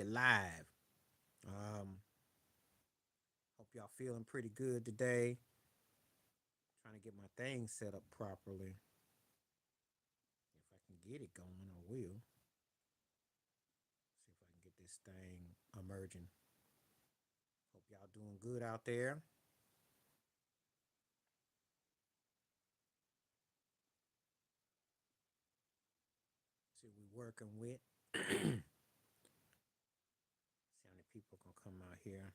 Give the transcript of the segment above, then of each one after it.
you live. Hope y'all feeling pretty good today. Trying to get my thing set up properly. If I can get it going, I will. See if I can get this thing emerging. Hope y'all doing good out there. See what we working with. See how many people gonna come out here.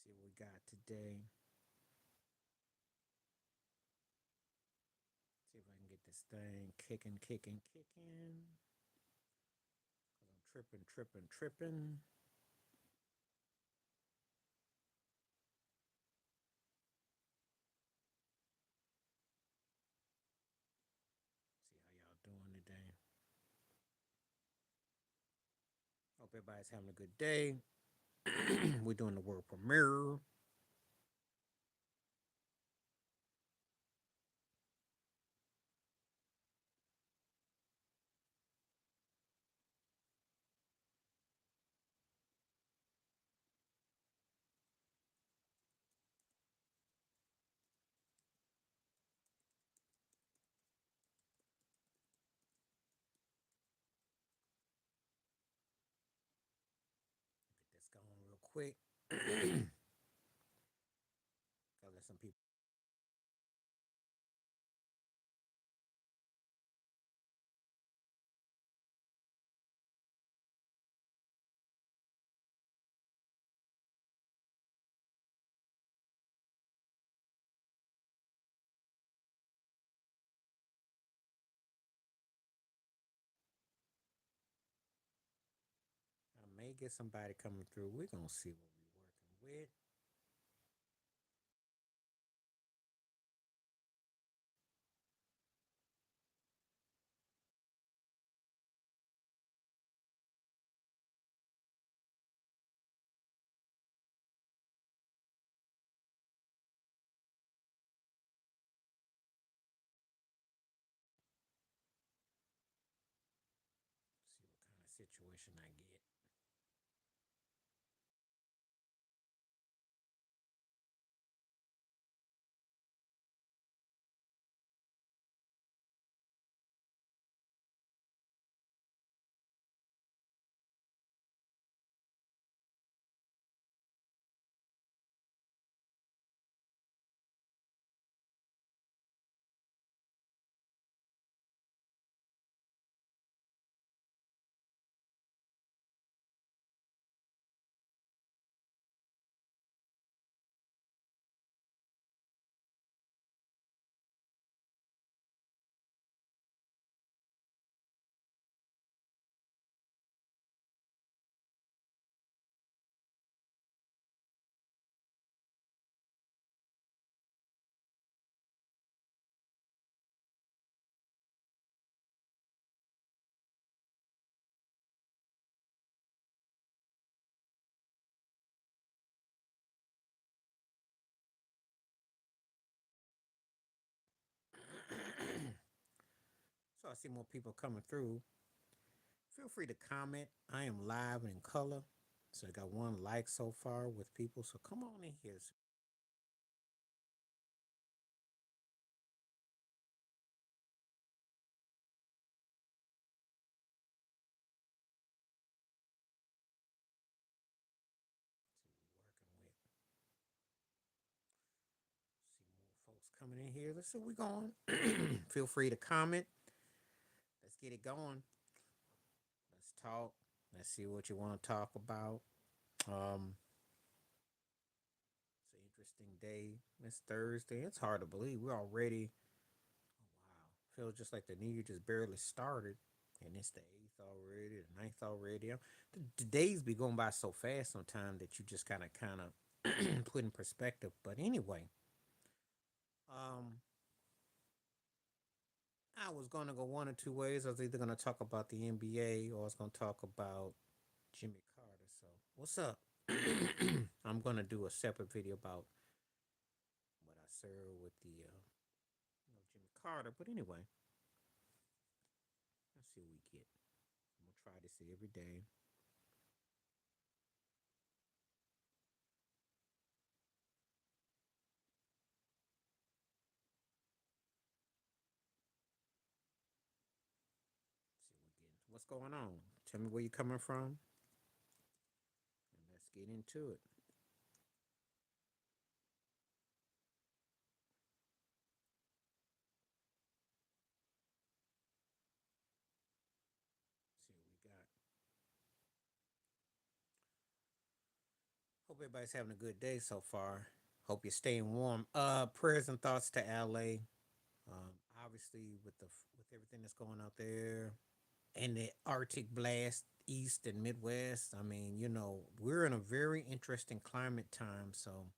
See what we got today. See if I can get this thing kicking, kicking, kicking. Cause I'm tripping, tripping, tripping. See how y'all doing today. Hope everybody's having a good day. We're doing the world premiere. Get this going real quick. Gotta let some people. I may get somebody coming through. We're gonna see what we're working with. See what kind of situation I get. So I see more people coming through. Feel free to comment. I am live and in color. So I got one like so far with people. So come on in here. See what we're working with. See more folks coming in here. Let's see where we're going. Feel free to comment. Let's get it going. Let's talk. Let's see what you want to talk about. Um, it's an interesting day. It's Thursday. It's hard to believe we're already. Oh wow, feels just like the new year just barely started, and it's the eighth already, the ninth already. The days be going by so fast sometimes that you just kind of put in perspective. But anyway, um, I was gonna go one or two ways. I was either gonna talk about the NBA or I was gonna talk about Jimmy Carter. So what's up? I'm gonna do a separate video about what I served with the Jimmy Carter. But anyway, let's see what we get. I'm gonna try this every day. See what we get. What's going on? Tell me where you're coming from, and let's get into it. See what we got. Hope everybody's having a good day so far. Hope you're staying warm. Prayers and thoughts to LA. Obviously, with everything that's going out there and the Arctic blast east and Midwest. I mean, we're in a very interesting climate time. So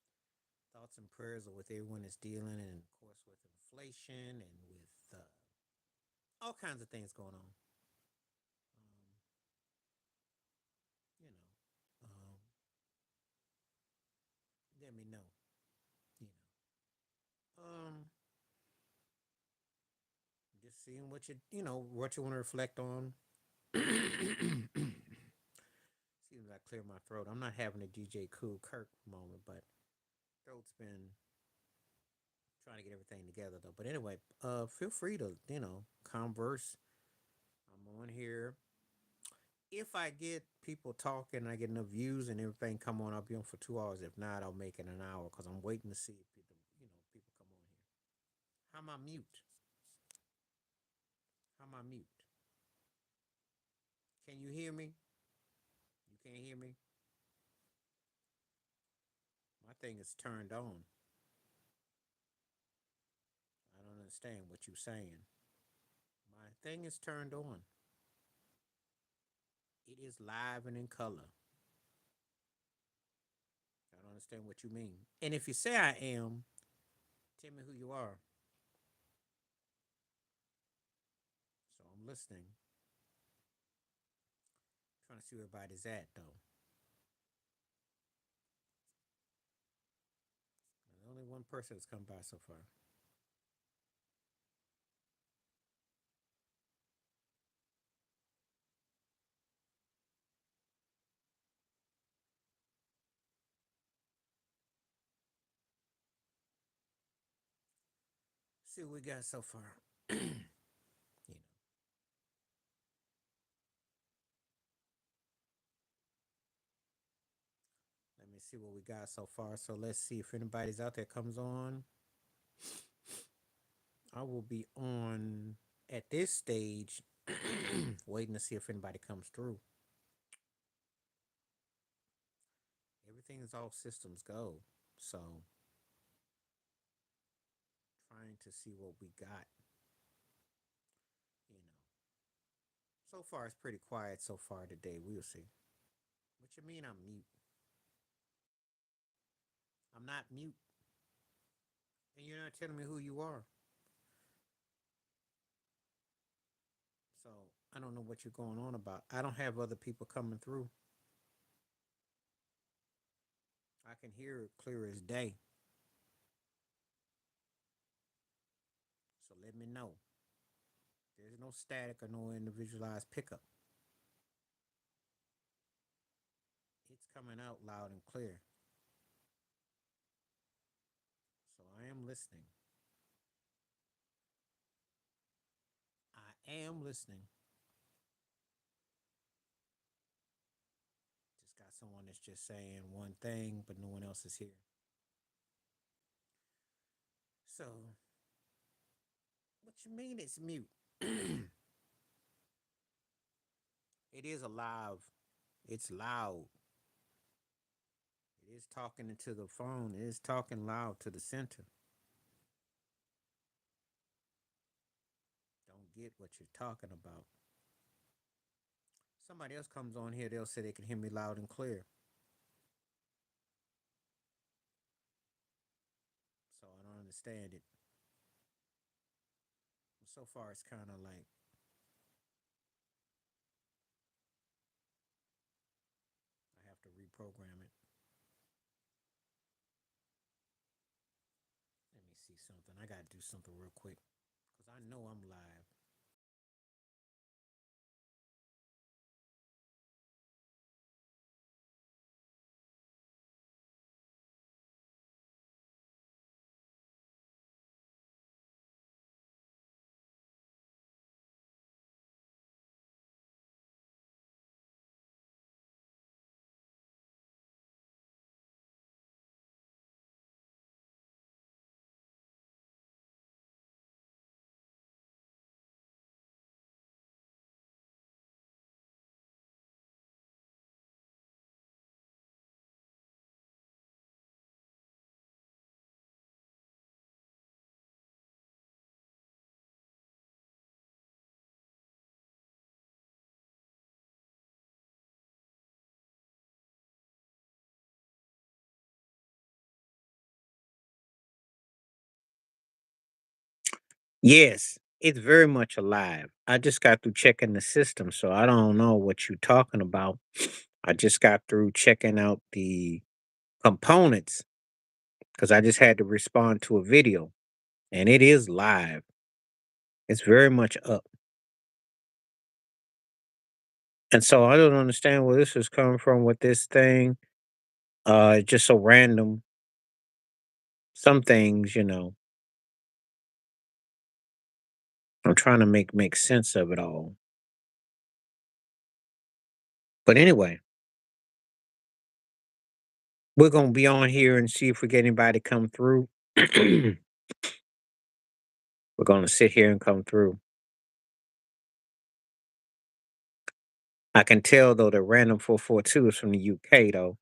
thoughts and prayers are with everyone that's dealing, and of course with inflation and with all kinds of things going on. You know, let me know. You just seeing what you want to reflect on. Excuse me, I clear my throat. I'm not having a DJ Cool Kirk moment, but throat's been trying to get everything together though. But anyway, feel free to converse. I'm on here. If I get people talking, I get enough views and everything come on, I'll be on for 2 hours. If not, I'll make it an hour because I'm waiting to see if people come on here. How am I mute? How am I mute? Can you hear me? You can't hear me? My thing is turned on. I don't understand what you're saying. My thing is turned on. It is live and in color. I don't understand what you mean. And if you say I am, tell me who you are. So I'm listening. Trying to see where everybody's at though. There's only one person that's come by so far. See what we got so far. you know, let me see what we got so far. So let's see if anybody's out there comes on. I will be on at this stage, waiting to see if anybody comes through. Everything is all systems go. So trying to see what we got. You know, so far it's pretty quiet so far today. We'll see. What you mean I'm mute? I'm not mute, and you're not telling me who you are. So I don't know what you're going on about. I don't have other people coming through. I can hear it clear as day. So let me know. There's no static or no individualized pickup. It's coming out loud and clear. So I am listening. I am listening. Just got someone that's just saying one thing, but no one else is here. So, what you mean it's mute? It is alive. It's loud. It is talking into the phone. It is talking loud to the center. Don't get what you're talking about. Somebody else comes on here, they'll say they can hear me loud and clear. So I don't understand it. So far, it's kind of like I have to reprogram it. something. I gotta do something real quick because I know I'm live. Yes, it's very much alive. I just got through checking the system, so I don't know what you're talking about. I just got through checking out the components because I just had to respond to a video, and it is live. It's very much up. And so I don't understand where this is coming from with this thing. It's just so random. Some things, I'm trying to make sense of it all. But anyway, we're gonna be on here and see if we get anybody come through. We're gonna sit here and come through. I can tell though the random 442 is from the UK though.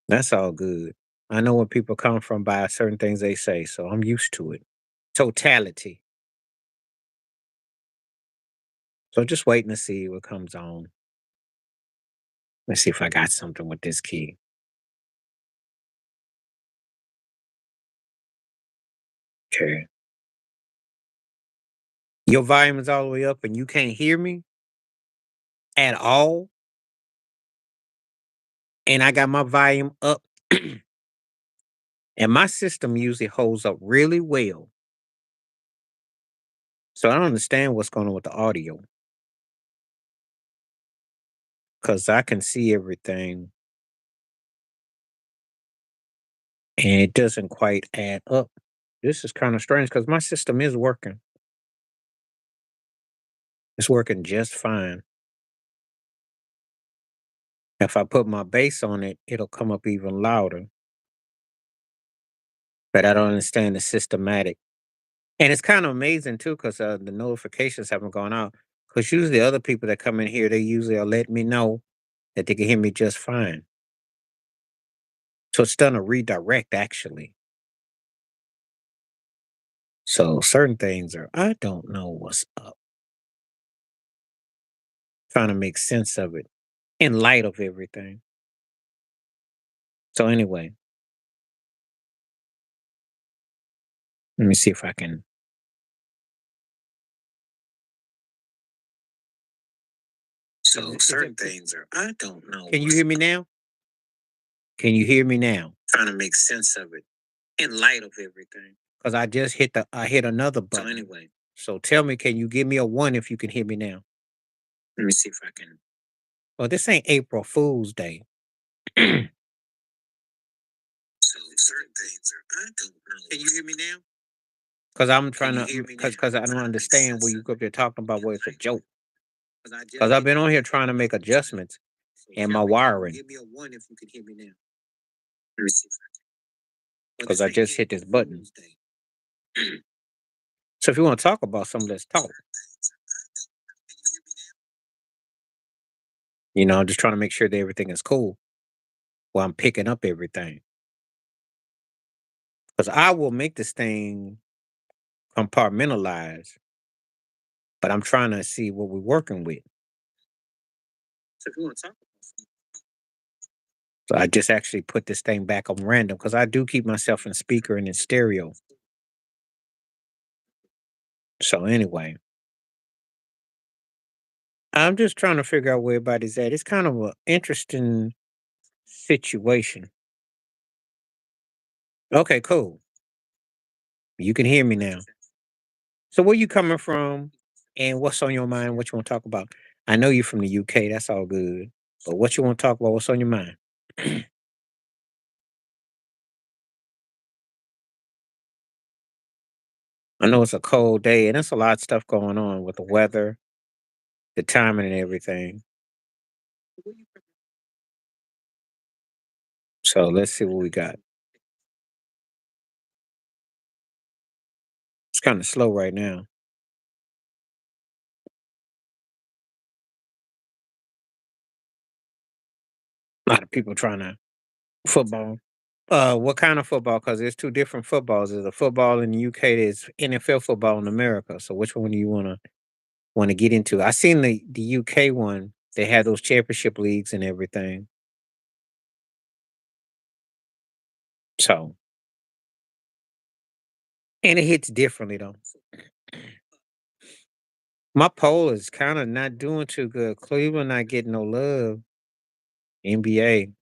That's all good. I know where people come from by certain things they say, so I'm used to it. Totality. So just waiting to see what comes on. Let's see if I got something with this key. Okay. Your volume is all the way up and you can't hear me at all. And I got my volume up. And my system usually holds up really well. So I don't understand what's going on with the audio because I can see everything and it doesn't quite add up. This is kind of strange because my system is working. It's working just fine. If I put my bass on it, it'll come up even louder. But I don't understand the systematic. And it's kind of amazing too because the notifications haven't gone out. Because usually other people that come in here, they usually are letting me know that they can hear me just fine. So it's done a redirect actually. So certain things are, I don't know what's up. Trying to make sense of it in light of everything. So anyway, let me see if I can. So certain things are, I don't know. Can you hear me now? Can you hear me now? Trying to make sense of it in light of everything. Because I hit another button. So anyway. So tell me, can you give me a one if you can hear me now? Let me see if I can. Well, this ain't April Fool's Day. So certain things are, I don't know. Can you hear me now? Because I'm trying to, because I don't understand where you go up there talking about where it's a joke. Because I've been on here trying to make adjustments and my wiring. Give me a one if you can hear me now. Because I just hit this button. So if you want to talk about something, let's talk. I'm just trying to make sure that everything is cool while I'm picking up everything. Because I will make this thing compartmentalized, but I'm trying to see what we're working with. So if you want to talk. So I just actually put this thing back on random because I do keep myself in speaker and in stereo. So anyway, I'm just trying to figure out where everybody's at. It's kind of an interesting situation. Okay, cool. You can hear me now. So where you coming from and what's on your mind? What you want to talk about? I know you're from the UK, that's all good. But what you want to talk about? What's on your mind? I know it's a cold day and there's a lot of stuff going on with the weather, the timing and everything. So let's see what we got. It's kind of slow right now. A lot of people trying to football. What kind of football? Because there's two different footballs. There's a football in the UK. There's NFL football in America. So which one do you wanna get into? I seen the UK one. They had those championship leagues and everything. So and it hits differently though. My poll is kind of not doing too good. Cleveland not getting no love. NBA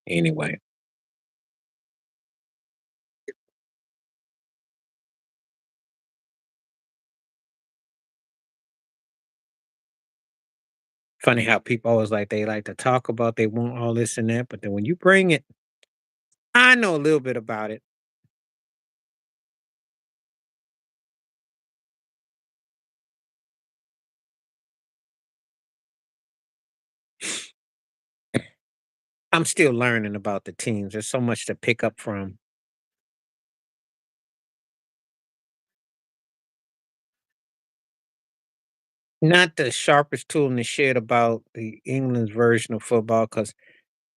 anyway. Funny how people always like they like to talk about they want all this and that, but then when you bring it, I know a little bit about it. I'm still learning about the teams. There's so much to pick up from. Not the sharpest tool in the shed about the England's version of football because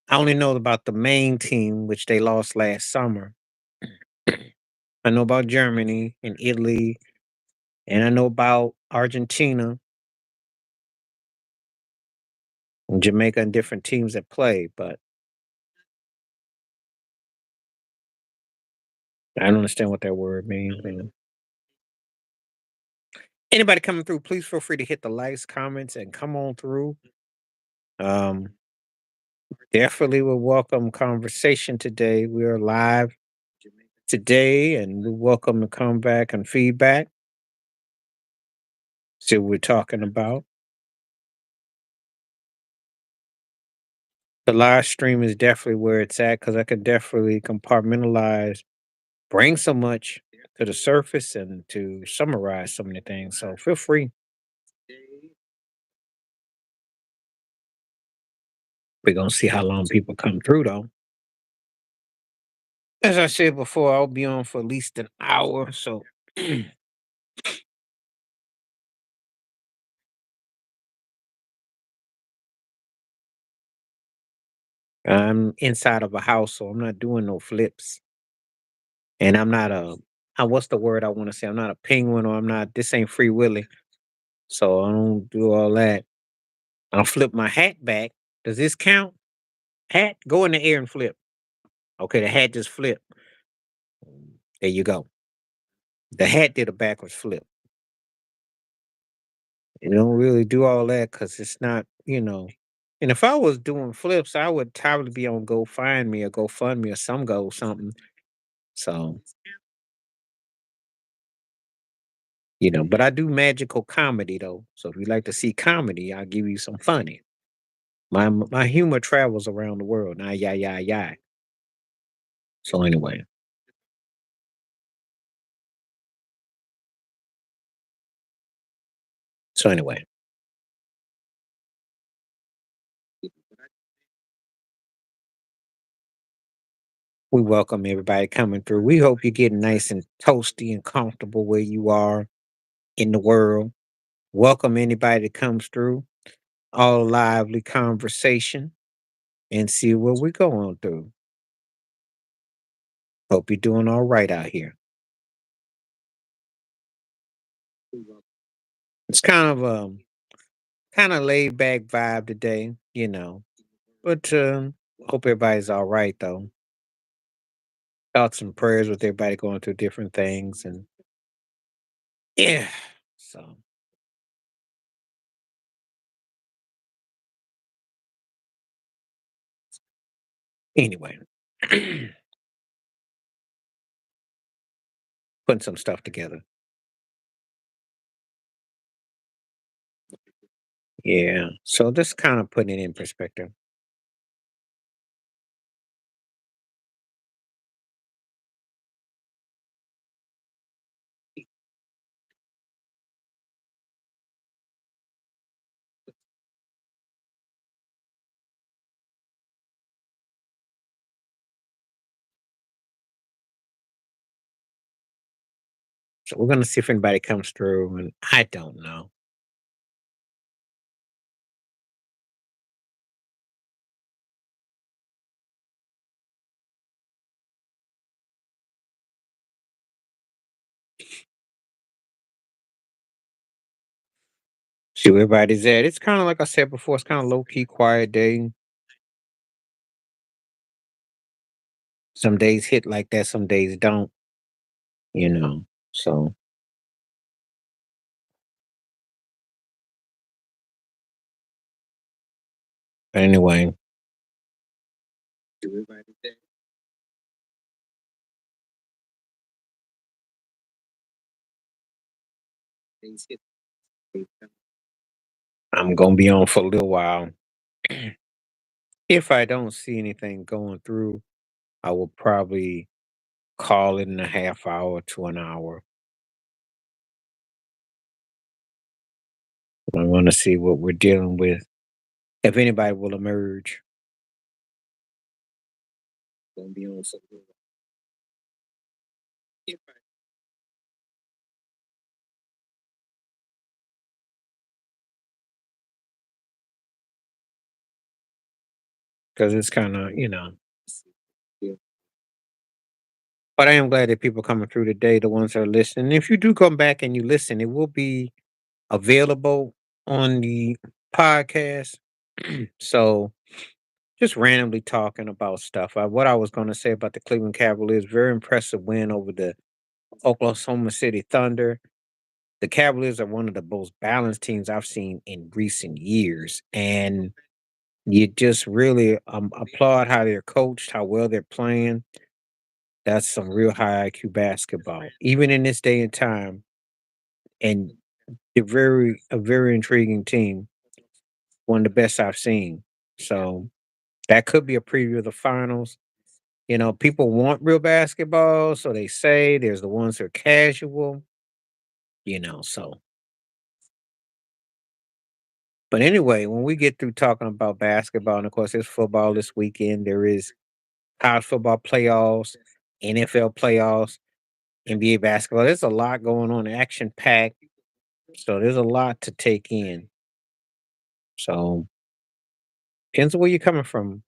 I only know about the main team, which they lost last summer. I know about Germany and Italy, and I know about Argentina and Jamaica and different teams that play, but I don't understand what that word means. Man. Anybody coming through, please feel free to hit the likes, comments, and come on through. Um, Definitely will welcome conversation today. We are live today, and we welcome to come back and feedback. See what we're talking about. The live stream is definitely where it's at because I could definitely compartmentalize, bring so much to the surface and to summarize so many things. So feel free. We're gonna see how long people come through though. As I said before, I'll be on for at least an hour. So I'm inside of a house, so I'm not doing no flips. And I'm not a what's the word I want to say? I'm not a penguin or I'm not this ain't free willy. So I don't do all that. I'll flip my hat back. Does this count? Hat, go in the air and flip. Okay, the hat just flipped. There you go. The hat did a backwards flip. You don't really do all that because it's not. And if I was doing flips, I would probably be on Go Find Me or Go Fund Me or some go something. So, but I do magical comedy though. So if you like to see comedy, I'll give you some funny. My humor travels around the world. Nah, yeah, yeah, yeah. So anyway, we welcome everybody coming through. We hope you're getting nice and toasty and comfortable where you are in the world. Welcome anybody that comes through. All lively conversation and see what we're going through. Hope you're doing all right out here. It's kind of laid back vibe today. But hope everybody's all right though. Thoughts and prayers with everybody going through different things and yeah. So Anyway, putting some stuff together. Yeah. So just kind of putting it in perspective. So we're gonna see if anybody comes through, and I don't know. See where everybody's at. It's kind of like I said before. It's kind of low key, quiet day. Some days hit like that. Some days don't. You know. So anyway, I'm gonna be on for a little while. If I don't see anything going through, I will probably call it in a half hour to an hour. I want to see what we're dealing with. If anybody will emerge, because it's kind of But I am glad that people coming through today, the ones that are listening. If you do come back and you listen, it will be available on the podcast. So just randomly talking about stuff. What I was going to say about the Cleveland Cavaliers, very impressive win over the Oklahoma City Thunder. The Cavaliers are one of the most balanced teams I've seen in recent years. And you just really applaud how they're coached, how well they're playing. That's some real high IQ basketball, even in this day and time. And a very intriguing team, one of the best I've seen. So that could be a preview of the finals. People want real basketball, so they say there's the ones who are casual, so but anyway, when we get through talking about basketball, and of course there's football this weekend, there is college football playoffs, NFL playoffs, NBA basketball. There's a lot going on, action packed. So there's a lot to take in. So depends on where you're coming from.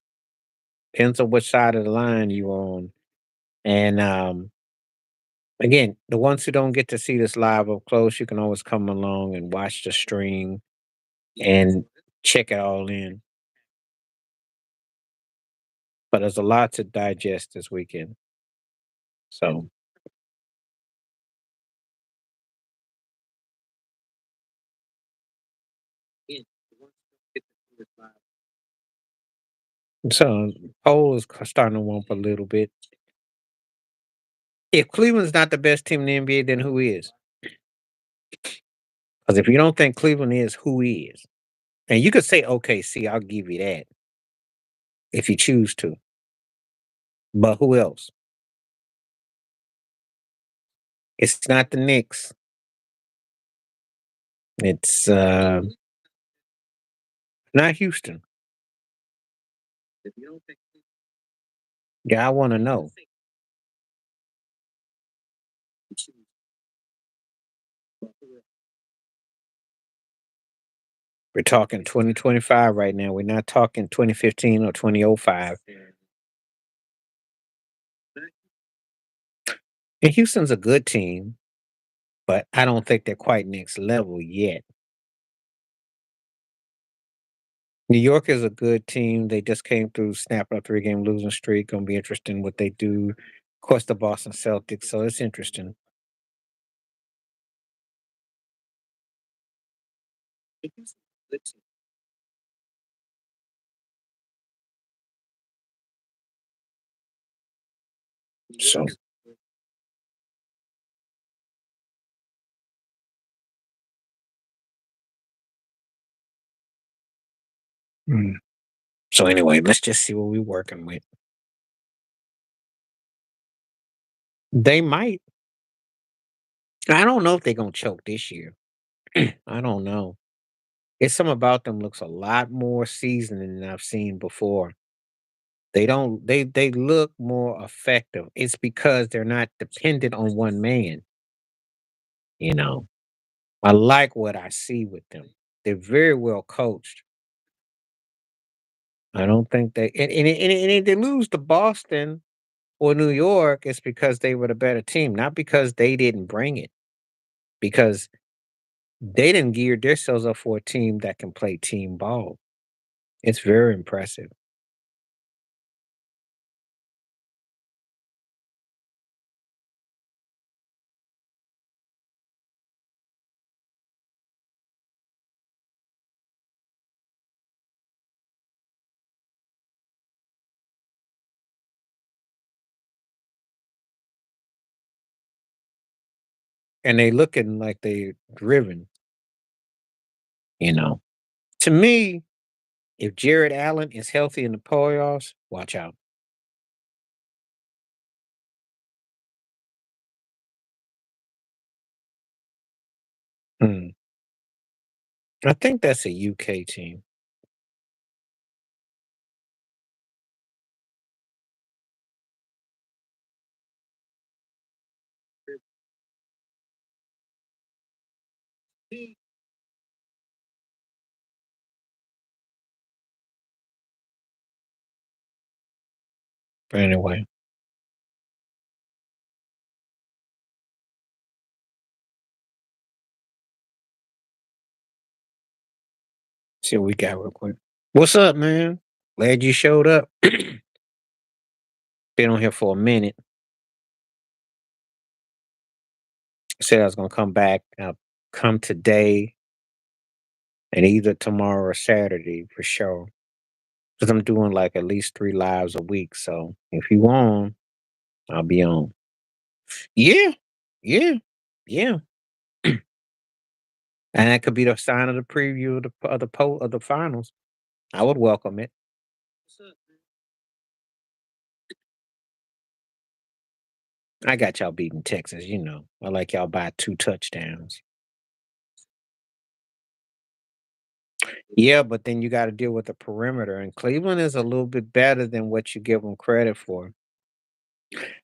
Depends on which side of the line you're on. And again, the ones who don't get to see this live up close, you can always come along and watch the stream and check it all in. But there's a lot to digest this weekend. So so poll is starting to warm up a little bit. If Cleveland's not the best team in the NBA, then who is? Because if you don't think Cleveland is, who is? And you could say OKC, I'll give you that if you choose to. But who else? It's not the Knicks. It's not Houston. Yeah, I want to know. We're talking 2025 right now. We're not talking 2015 or 2005. And Houston's a good team, but I don't think they're quite next level yet. New York is a good team. They just came through, snapping a three-game losing streak. Gonna be interesting what they do. Of course, the Boston Celtics. So it's interesting. So, mm. So anyway, let's just see what we're working with. They might. I don't know if they're gonna choke this year. I don't know. It's something about them looks a lot more seasoned than I've seen before. They don't. They look more effective. It's because they're not dependent on one man. You know, I like what I see with them. They're very well coached. I don't think they and if they lose to Boston or New York, it's because they were the better team, not because they didn't bring it. Because they didn't gear themselves up for a team that can play team ball. It's very impressive. And they looking like they driven, you know. To me, if Jared Allen is healthy in the playoffs, watch out. Hmm. I think that's a UK team. But anyway, see what we got real quick. What's up, man? Glad you showed up. Been on here for a minute. Said I was gonna come back. I'll come today and either tomorrow or Saturday for sure. Because I'm doing like at least 3 lives a week. So if you on, I'll be on. Yeah, yeah, yeah. And that could be the sign of the preview of the finals. I would welcome it. I got y'all beating Texas, you know. I like y'all by 2 touchdowns. Yeah, but then you got to deal with the perimeter, and Cleveland is a little bit better than what you give them credit for.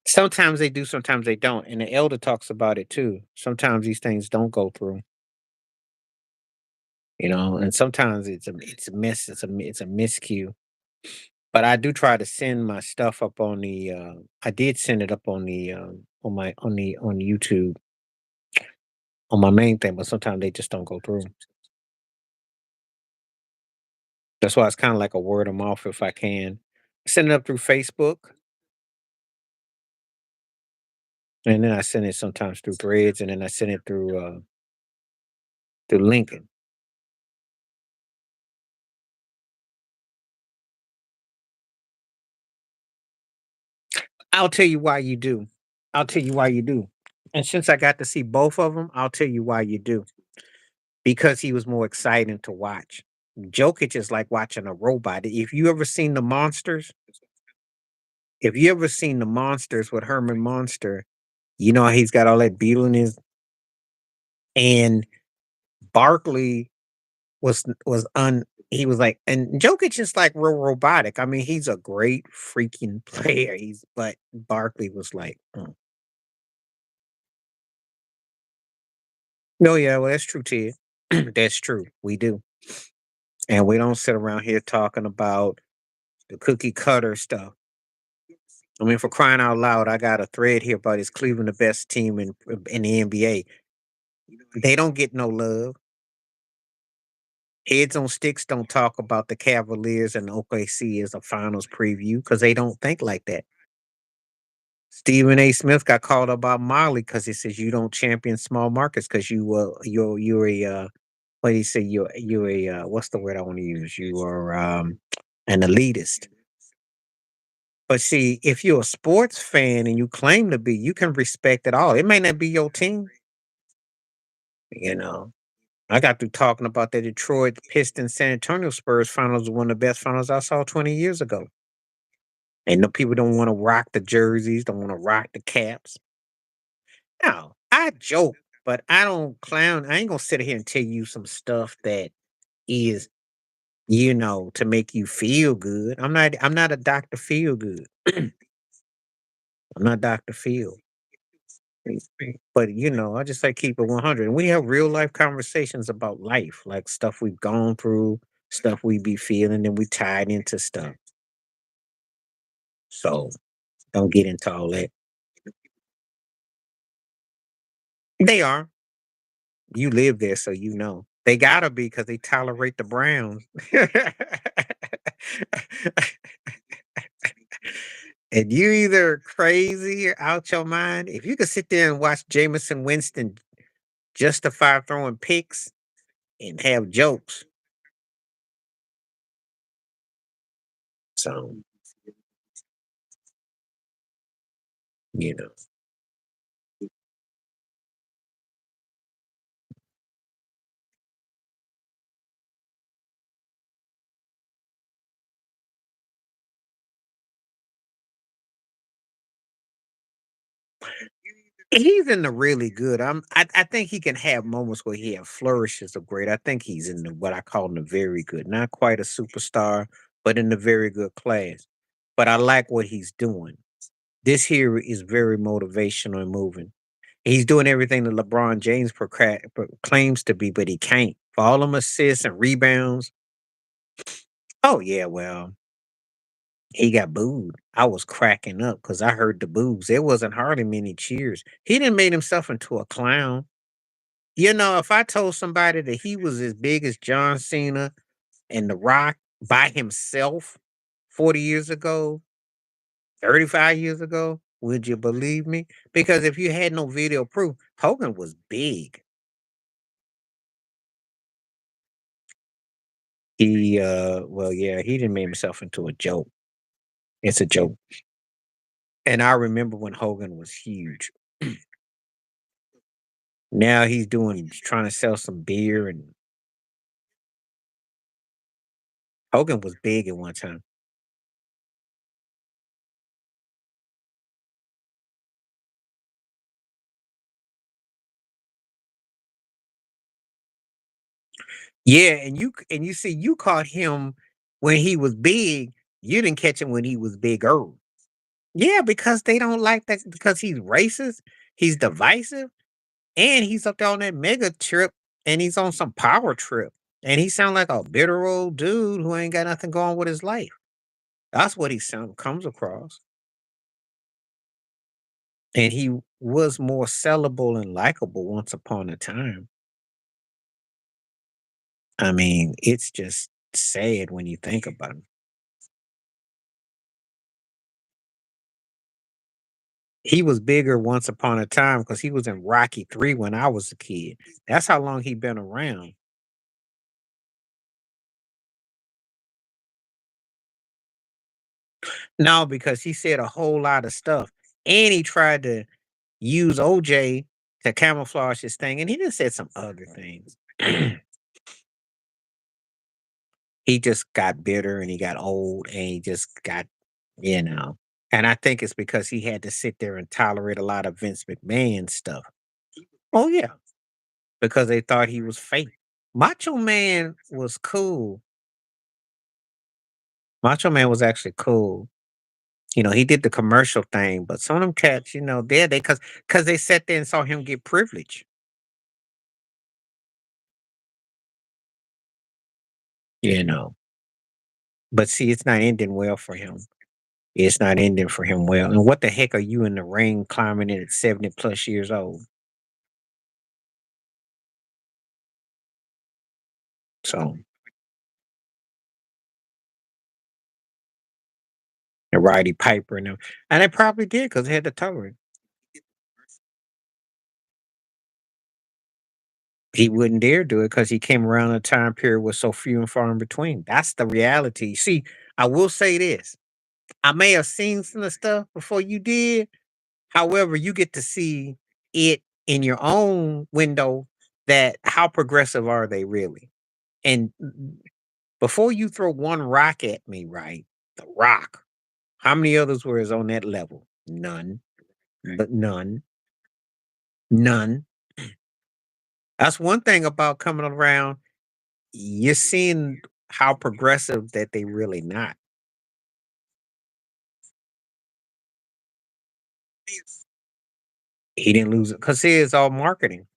Sometimes they do, sometimes they don't, and the elder talks about it too. Sometimes these things don't go through, you know, and sometimes it's a miss, it's a miscue. But I do try to send my stuff up on the. I did send it up on the on YouTube on my main thing, but sometimes they just don't go through. That's why it's kind of like a word of mouth if I can. Send it up through Facebook, and then I send it sometimes through Threads, and then I send it through Lincoln. I'll tell you why you do. I'll tell you why you do. And since I got to see both of them, I'll tell you why you do. Because he was more exciting to watch. Jokic is like watching a robot. If you ever seen the monsters with Herman Monster, you know how he's got all that beetle in his and Barkley was he was like and Jokic is like real robotic. I mean, he's a great freaking player. He's but Barkley was like, "Mm." No, yeah, well, that's true, Ted. That's true. We do. And we don't sit around here talking about the cookie cutter stuff. I mean, for crying out loud, I got a thread here about is Cleveland the best team in the NBA. They don't get no love. Heads on Sticks don't talk about the Cavaliers and OKC as a finals preview because they don't think like that. Stephen A. Smith got called up by Molly because he says you don't champion small markets because you're a what do you say you're a what's the word I want to use? You are an elitist. But see, if you're a sports fan and you claim to be, you can respect it all. It may not be your team, you know. I got through talking about the Detroit Pistons San Antonio Spurs finals was one of the best finals I saw 20 years ago. And the people don't want to rock the jerseys, don't want to rock the caps. No, I joke, but I don't clown. I ain't gonna sit here and tell you some stuff that is, to make you feel good. I'm not a Dr. Feel Good. I'm not Dr. Feel. But I just like keep it 100. And we have real life conversations about life, like stuff we've gone through, stuff we be feeling, and we tied into stuff. So don't get into all that. They are. You live there, so you know. They gotta be because they tolerate the Browns. And you either crazy or out your mind. If you could sit there and watch Jameson Winston justify throwing picks and have jokes, so you know. He's in the really good. I think he can have moments where he have flourishes of great. I think he's in the what I call in the very good. Not quite a superstar, but in the very good class. But I like what he's doing. This here is very motivational and moving. He's doing everything that LeBron James claims to be, but he can't. For all them assists and rebounds. Oh yeah, well, he got booed. I was cracking up because I heard the boos. There wasn't hardly many cheers. He didn't made himself into a clown. If I told somebody that he was as big as John Cena and The Rock by himself 40 years ago, 35 years ago, would you believe me? Because if you had no video proof, Hogan was big. Well, yeah, he didn't make himself into a joke. It's a joke. And I remember when Hogan was huge. Now he's trying to sell some beer, and Hogan was big at one time. Yeah, and you see, you caught him when he was big. You didn't catch him when he was bigger. Yeah, because they don't like that because he's racist, he's divisive, and he's up there on that mega trip, and he's on some power trip, and he sound like a bitter old dude who ain't got nothing going with his life. That's what he comes across, and he was more sellable and likable once upon a time. I mean, it's just sad when you think about it. He was bigger once upon a time because he was in Rocky 3 when I was a kid. That's how long he been around. No, because he said a whole lot of stuff, and he tried to use OJ to camouflage his thing, and he just said some other things. He just got bitter, and he got old, and he just got, you know and I think it's because he had to sit there and tolerate a lot of Vince McMahon stuff. Oh, yeah, because they thought he was fake. Macho Man was cool. Macho Man was actually cool. He did the commercial thing, but some of them cats, they cause they sat there and saw him get privilege, you know. But see, it's not ending well for him. It's not ending for him well. And what the heck are you in the ring climbing in at 70 plus years old? So and Roddy Piper and them. And they probably did because they had to tolerate. He wouldn't dare do it because he came around a time period was so few and far in between. That's the reality. See, I will say this. I may have seen some of the stuff before you did. However, you get to see it in your own window that how progressive are they really? And before you throw one rock at me, right? The rock. How many others were on that level? None. But none. None. That's one thing about coming around. You're seeing how progressive that they really not. He didn't lose it because it's all marketing.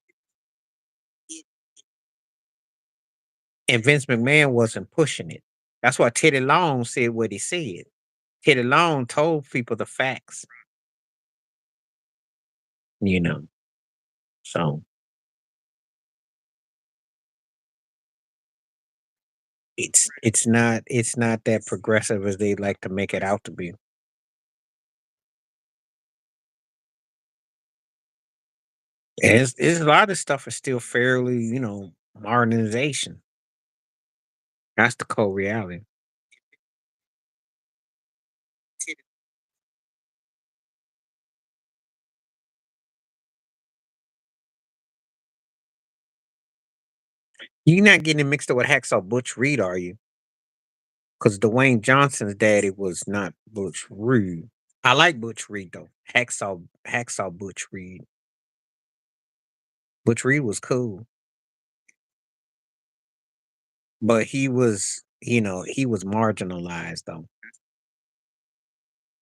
And Vince McMahon wasn't pushing it. That's why Teddy Long said what he said. Teddy Long told people the facts, you know. So it's not that progressive as they like to make it out to be. And it's a lot of stuff is still fairly, modernization. That's the cold reality. You're not getting it mixed up with Hacksaw Butch Reed, are you? Because Dwayne Johnson's daddy was not Butch Reed. I like Butch Reed though. Hacksaw Butch Reed. Butch Reed was cool, but he was marginalized though.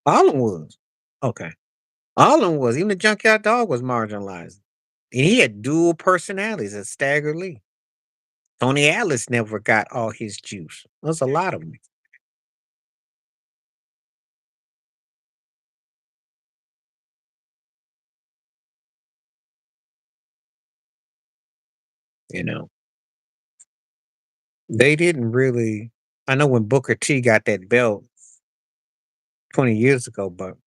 All of 'em was. Okay. All of 'em was. Even the Junkyard Dog was marginalized. And he had dual personalities at Stagger Lee. Tony Atlas never got all his juice. There's a lot of them, you know. They didn't really I know when Booker T got that belt 20 years ago, but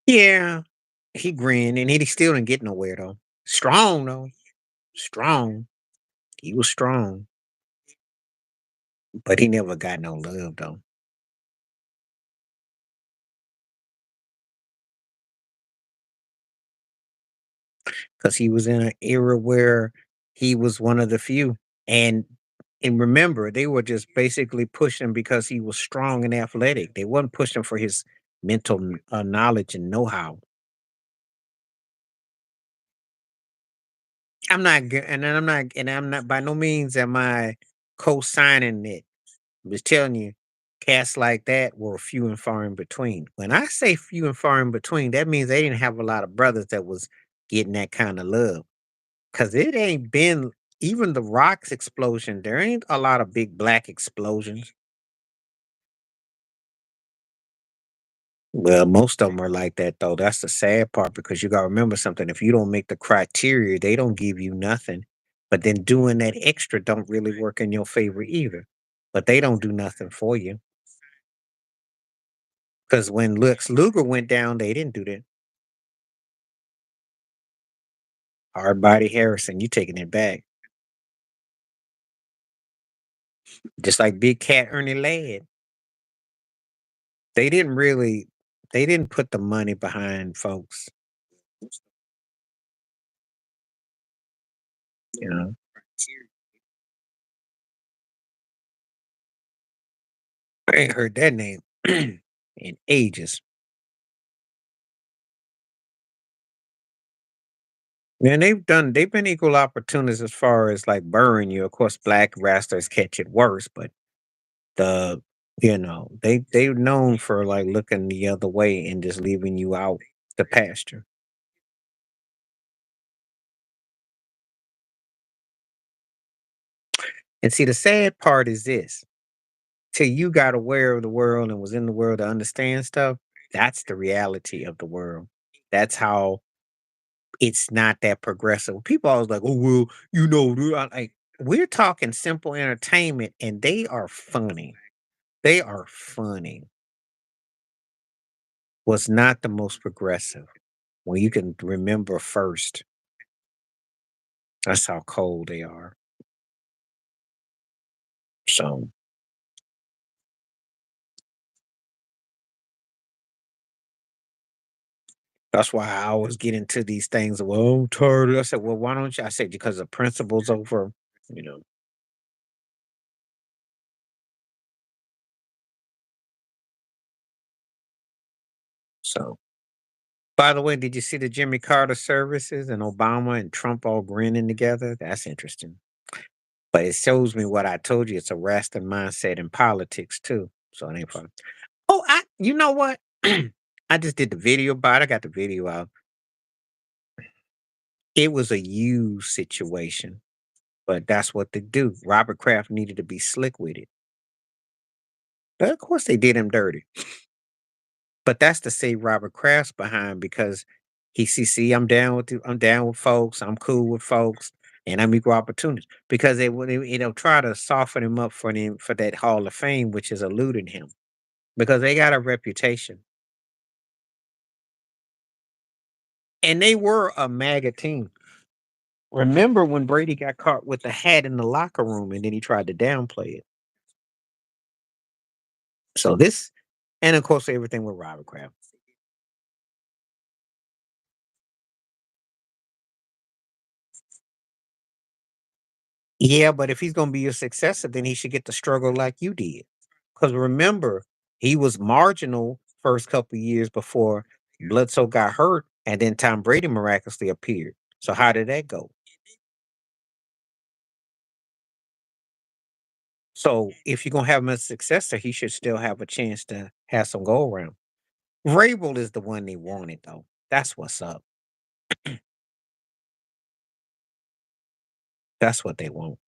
yeah, he grinned and he still didn't get nowhere though. Strong though. Strong. He was strong, but he never got no love though. Because he was in an era where he was one of the few. And and remember, they were just basically pushing because he was strong and athletic. They wasn't pushing for his mental knowledge and know-how. I'm not by no means am I co-signing it. I'm just telling you, cats like that were few and far in between. When I say few and far in between, that means they didn't have a lot of brothers that was getting that kind of love. Cause it ain't been even the rocks explosion, there ain't a lot of big black explosions. Well, most of them are like that though. That's the sad part because you gotta remember something. If you don't make the criteria, they don't give you nothing. But then doing that extra don't really work in your favor either. But they don't do nothing for you. Because when Lex Luger went down, they didn't do that. Hard body Harrison, you taking it back. Just like Big Cat Ernie Ladd. They didn't really they didn't put the money behind folks, you know. I ain't heard that name in ages. Man, they've been equal opportunities as far as like burying you. Of course, black wrestlers catch it worse, but the they're known for like looking the other way and just leaving you out the pasture. And see, the sad part is this: till you got aware of the world and was in the world to understand stuff, that's the reality of the world. That's how it's not that progressive. People always like, oh well, dude, like we're talking simple entertainment, and they are funny. They are funny. Was not the most progressive. When you can remember first, that's how cold they are. So That's why I always get into these things. Well, I'm tired. I said, well, why don't you? I said, because the principle's over, you know. So, by the way, did you see the Jimmy Carter services and Obama and Trump all grinning together? That's interesting. But it shows me what I told you. It's a Rastan mindset in politics too. So it ain't fun. Oh, you know what? I just did the video about it. I got the video out. It was a huge situation, but that's what they do. Robert Kraft needed to be slick with it. But of course they did him dirty. But that's to save Robert Kraft's behind because see, I'm down with I'm down with folks. I'm cool with folks, and I'm equal opportunities. Because they'll try to soften him up for that Hall of Fame, which is eluding him because they got a reputation. And they were a MAGA team. Remember when Brady got caught with the hat in the locker room and then he tried to downplay it. So this, and of course, everything with Robert Kraft. Yeah, but if he's gonna be your successor, then he should get the struggle like you did. Because remember, he was marginal first couple of years before Bledsoe got hurt, and then Tom Brady miraculously appeared. So how did that go? So if you're gonna have him as a successor, he should still have a chance to have some go around. Vrabel is the one they wanted, though. That's what's up. That's what they want.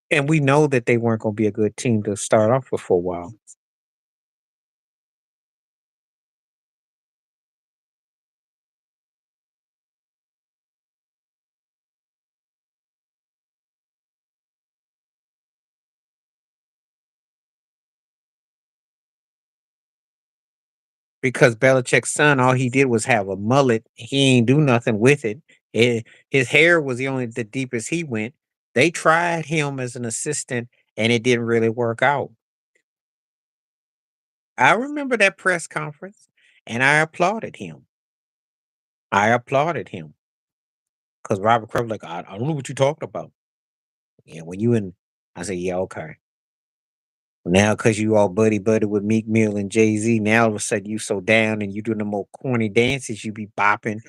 And we know that they weren't gonna be a good team to start off with for a while. Because Belichick's son, all he did was have a mullet. He ain't do nothing with it. His hair was the deepest he went. They tried him as an assistant, and it didn't really work out. I remember that press conference, and I applauded him. I applauded him because Robert Kraft like, I don't know what you're talking about. Yeah, when you and I said, yeah, okay. Now, because you all buddy buddy with Meek Mill and Jay Z, now all of a sudden you so down and you doing the more corny dances, you be bopping.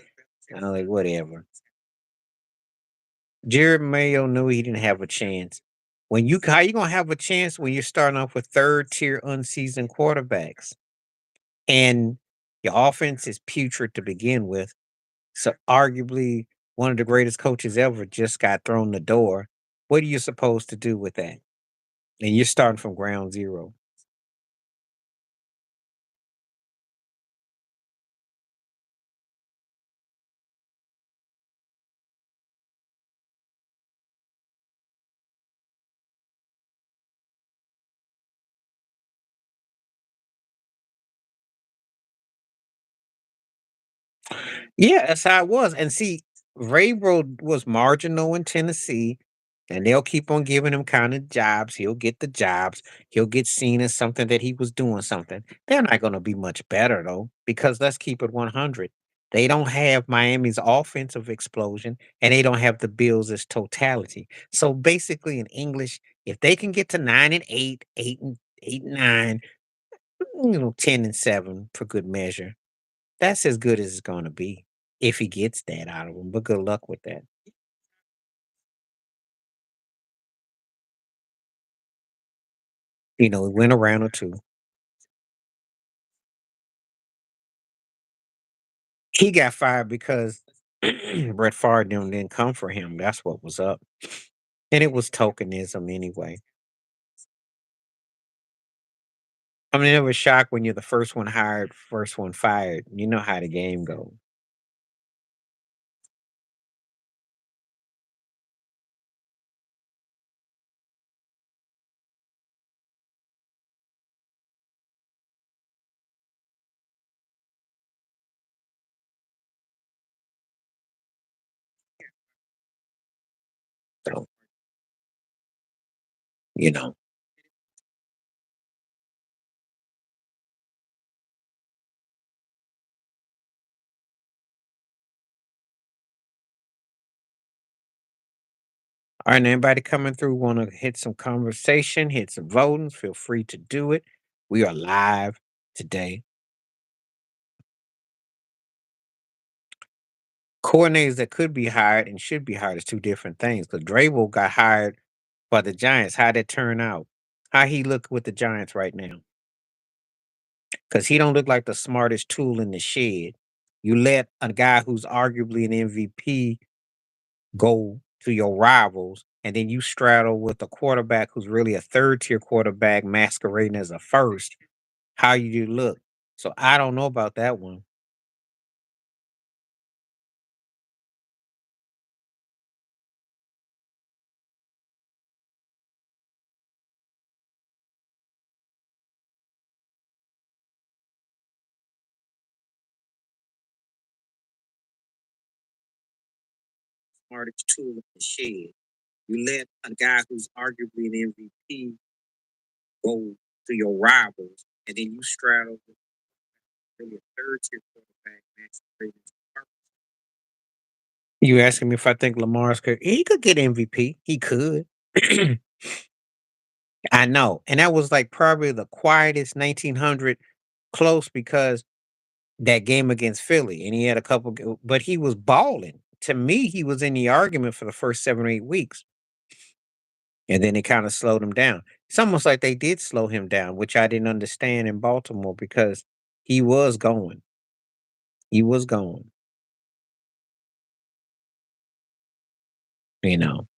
And I'm like, whatever. Jared Mayo knew he didn't have a chance. How you gonna have a chance when you're starting off with third tier unseasoned quarterbacks and your offense is putrid to begin with? So arguably one of the greatest coaches ever just got thrown the door. What are you supposed to do with that? And you're starting from ground zero. Yeah, that's how it was. And see, Vrabel was marginal in Tennessee, and they'll keep on giving him kind of jobs. He'll get the jobs. He'll get seen as something that he was doing something. They're not going to be much better though, because let's keep it 100. They don't have Miami's offensive explosion, and they don't have the Bills' totality. So basically, in English, if they can get to 9-8, 8-9, 10-7 for good measure, that's as good as it's gonna be if he gets that out of him, but good luck with that. Win a round or 2. He got fired because Brett Favre didn't come for him, that's what was up, and it was tokenism anyway. I mean, it was shocked when you're the first one hired, first one fired. You know how the game goes. So, you know, All right, anybody coming through want to hit some conversation, hit some voting, feel free to do it. We are live today. Coordinators that could be hired and should be hired is two different things. Because Drabel got hired by the Giants. How'd it turn out? How he look with the Giants right now? Because he don't look like the smartest tool in the shed. You let a guy who's arguably an MVP go to your rivals, and then you straddle with a quarterback who's really a third tier quarterback masquerading as a first. How you do look? So I don't know about that one. Smartest tool in the shed. You let a guy who's arguably an MVP go to your rivals, and then you straddle with really a third tier quarterback masquerading as a first. You asking me if I think Lamar's could? He could get MVP. He could. I know, and that was like probably the quietest 1900 close because that game against Philly, and he had a couple, but he was balling. To me, he was in the argument for the first 7 or 8 weeks, and then it kind of slowed him down. It's almost like they did slow him down, which I didn't understand in Baltimore because he was going, he was going, you know,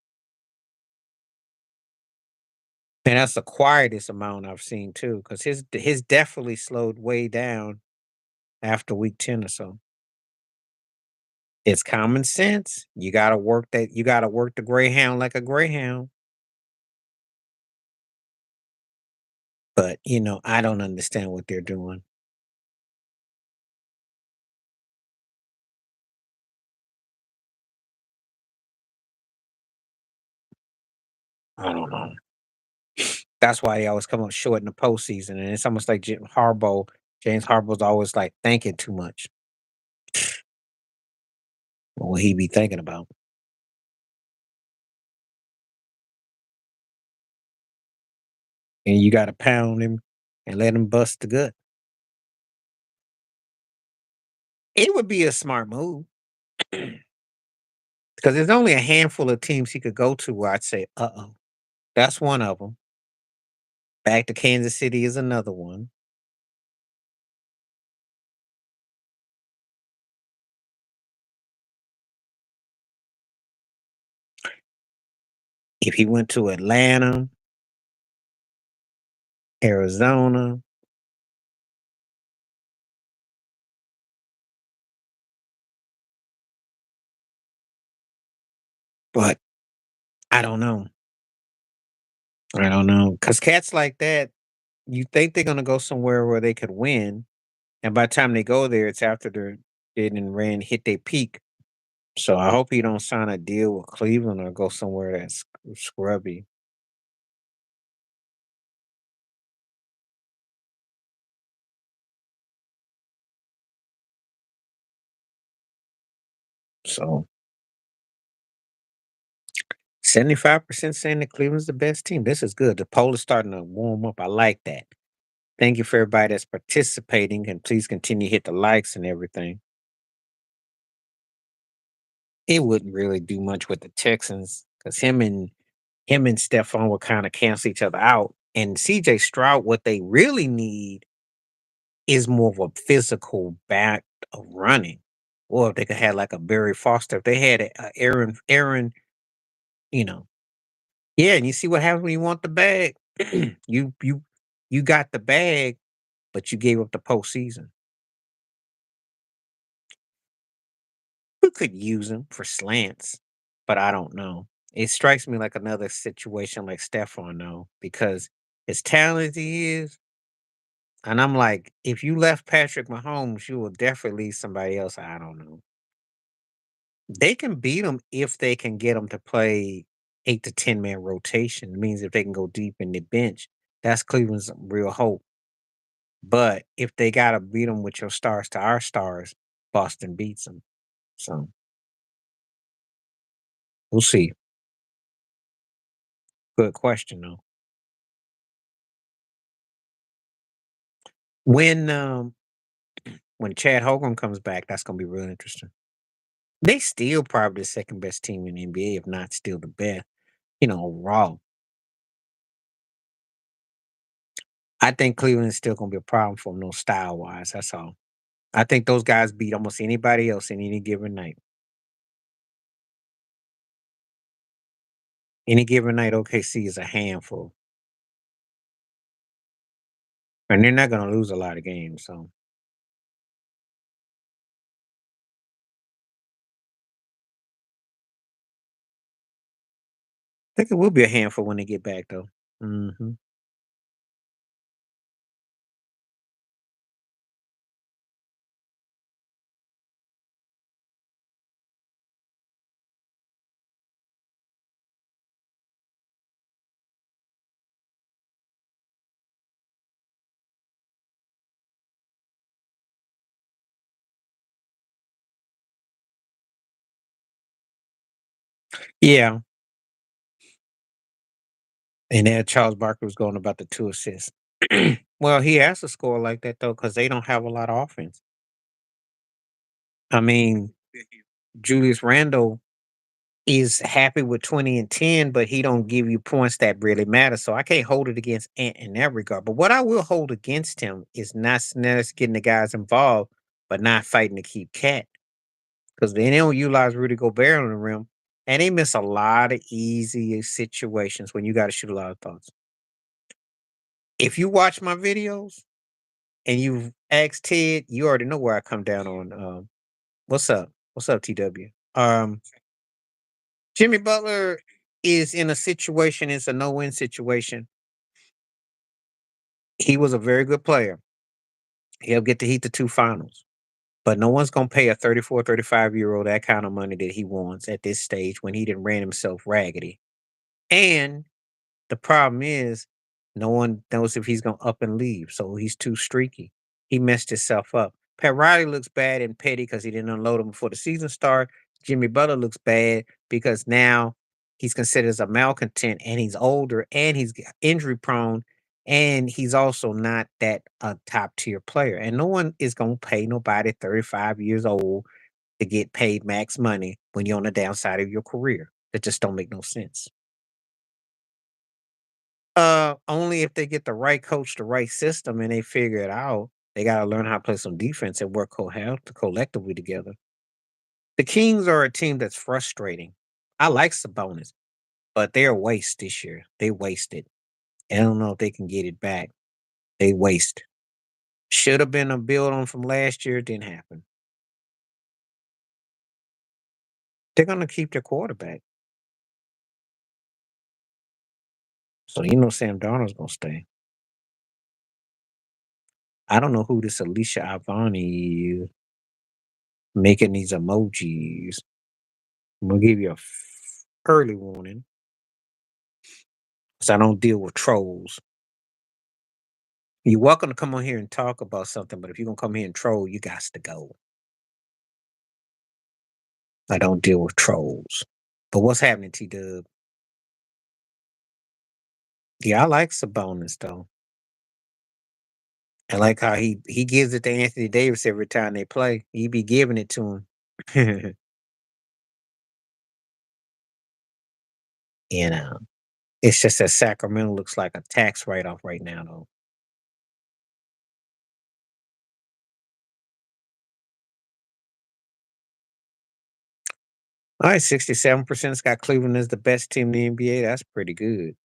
and that's the quietest amount I've seen too, because his definitely slowed way down after week 10 or so. It's common sense. You gotta work that. You gotta work the greyhound like a greyhound. But I don't understand what they're doing. I don't know. That's why they always come up short in the postseason, and it's almost like James Harbaugh's always like thinking too much. What will he be thinking about? And you got to pound him and let him bust the gut. It would be a smart move because there's only a handful of teams he could go to where I'd say, "Uh-oh." That's one of them. Back to Kansas City is another one. If he went to Atlanta, Arizona, but I don't know. I don't know because cats like that, you think they're gonna go somewhere where they could win, and by the time they go there, it's after they didn't ran hit their peak. So I hope he don't sign a deal with Cleveland or go somewhere that's scrubby. So 75% saying that Cleveland's the best team. This is good. The poll is starting to warm up. I like that. Thank you for everybody that's participating, and please continue to hit the likes and everything. It wouldn't really do much with the Texans because him and Stephon will kind of cancel each other out. And CJ Stroud, what they really need is more of a physical back of running. Or if they could have like a Barry Foster, if they had Aaron, you know, yeah. And you see what happens when you want the bag. You got the bag, but you gave up the postseason. We could use him for slants, but I don't know. It strikes me like another situation like Stephon, though, because as talented as he is, and I'm like, if you left Patrick Mahomes, you will definitely leave somebody else. I don't know. They can beat them if they can get them to play 8 to 10 man rotation. It means if they can go deep in the bench, that's Cleveland's real hope. But if they gotta beat them with your stars to our stars, Boston beats them. So we'll see. Good question though. When when Chad Hogan comes back, that's gonna be real interesting. They still probably the second best team in the NBA, if not still the best, overall. I think Cleveland's still gonna be a problem for them, no style wise. That's all. I think those guys beat almost anybody else in any given night. Any given night, OKC is a handful, and they're not gonna lose a lot of games. So I think it will be a handful when they get back, though. Hmm. Yeah, and then Charles Barkley was going about the 2 assists. Well, he has to score like that though, because they don't have a lot of offense. I mean, Julius Randle is happy with 20 and 10, but he don't give you points that really matter. So I can't hold it against Ant in that regard. But what I will hold against him is not getting the guys involved, but not fighting to keep cat. Because they don't utilize Rudy Gobert on the rim. And they miss a lot of easy situations when you got to shoot a lot of thoughts. If you watch my videos and you ask Ted, you already know where I come down on. What's up? What's up, TW? Jimmy Butler is in a situation, it's a no-win situation. He was a very good player. He'll get to heat the two finals. But no one's gonna pay a 34, 35-year-old that kind of money that he wants at this stage when he didn't ran himself raggedy. And the problem is no one knows if he's gonna up and leave, so he's too streaky. He messed himself up. Pat Riley looks bad and petty because he didn't unload him before the season start. Jimmy Butler looks bad because now he's considered as a malcontent and he's older and he's injury prone and he's also not that top tier player. And no one is gonna pay nobody 35 years old to get paid max money when you're on the downside of your career. That just don't make no sense. Only if they get the right coach, the right system, and they figure it out. They gotta learn how to play some defense and work collectively together. The Kings are a team that's frustrating. I like Sabonis, but they're a waste this year. They wasted. I don't know if they can get it back. They waste. Should have been a build on from last year. Didn't happen. They're gonna keep their quarterback. So Sam Darnold's gonna stay. I don't know who this Alicia Ivani is making these emojis. I'm gonna give you a early warning, because I don't deal with trolls. You're welcome to come on here and talk about something, but if you're gonna come here and troll, you got to go. I don't deal with trolls. But what's happening, T Dub? Yeah, I like Sabonis though. I like how he gives it to Anthony Davis every time they play. He be giving it to him. you know, it's just that Sacramento looks like a tax write off right now, though. All right, 67%'s got Cleveland as the best team in the NBA. That's pretty good.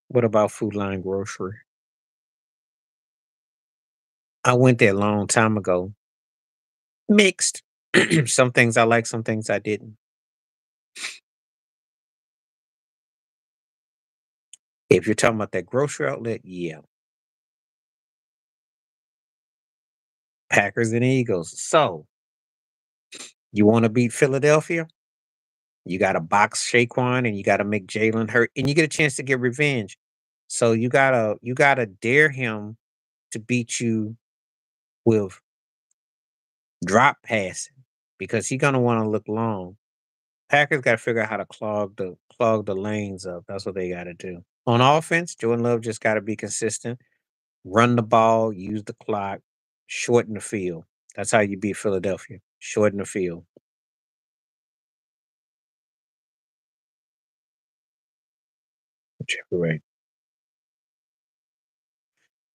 What about Food Line Grocery? I went there a long time ago. Mixed. Some things I like, some things I didn't. If you're talking about that grocery outlet, yeah. Packers and Eagles. So you want to beat Philadelphia? You got to box Saquon and you got to make Jalen hurt, and you get a chance to get revenge. So you gotta dare him to beat you with drop passing because he's gonna want to look long. Packers got to figure out how to clog the lanes up. That's what they got to do. On offense, Jordan Love just got to be consistent, run the ball, use the clock, shorten the field. That's how you beat Philadelphia. Shorten the field. Whichever way.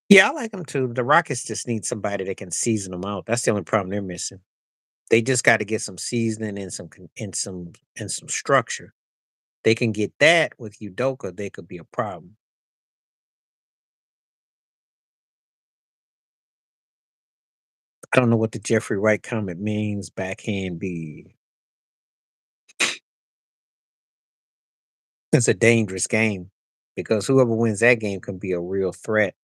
Yeah, I like them too. The Rockets just need somebody that can season them out. That's the only problem they're missing. They just got to get some seasoning and some structure. They can get that with Udoka. They could be a problem. I don't know what the Jeffrey Wright comment means. Backhand B. It's a dangerous game because whoever wins that game can be a real threat.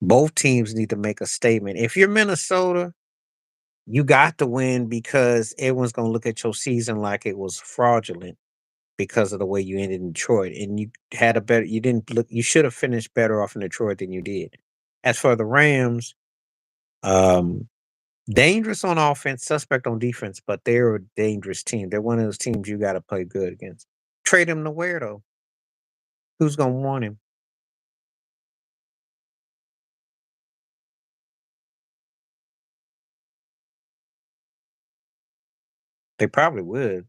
Both teams need to make a statement. If you're Minnesota, you got to win because everyone's going to look at your season like it was fraudulent because of the way you ended in Detroit. And you had a better, you didn't look, you should have finished better off in Detroit than you did. As for the Rams, um, dangerous on offense, suspect on defense, but they're a dangerous team. They're one of those teams you got to play good against. Trade him to where though? Who's going to want him? They probably would.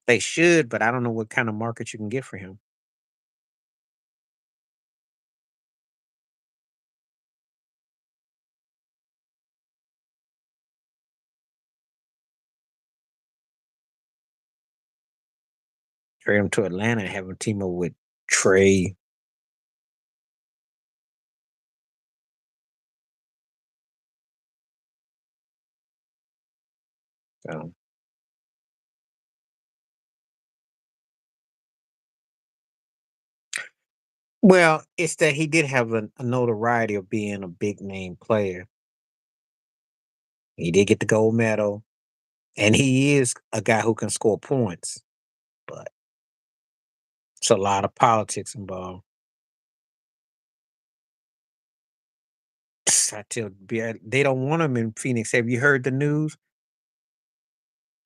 They should, but I don't know what kind of market you can get for him. Trade him to Atlanta and have him team up with Trey. Um, well, it's that he did have a notoriety of being a big name player. He did get the gold medal, and he is a guy who can score points, but it's a lot of politics involved. I tell they don't want him in Phoenix. Have you heard the news?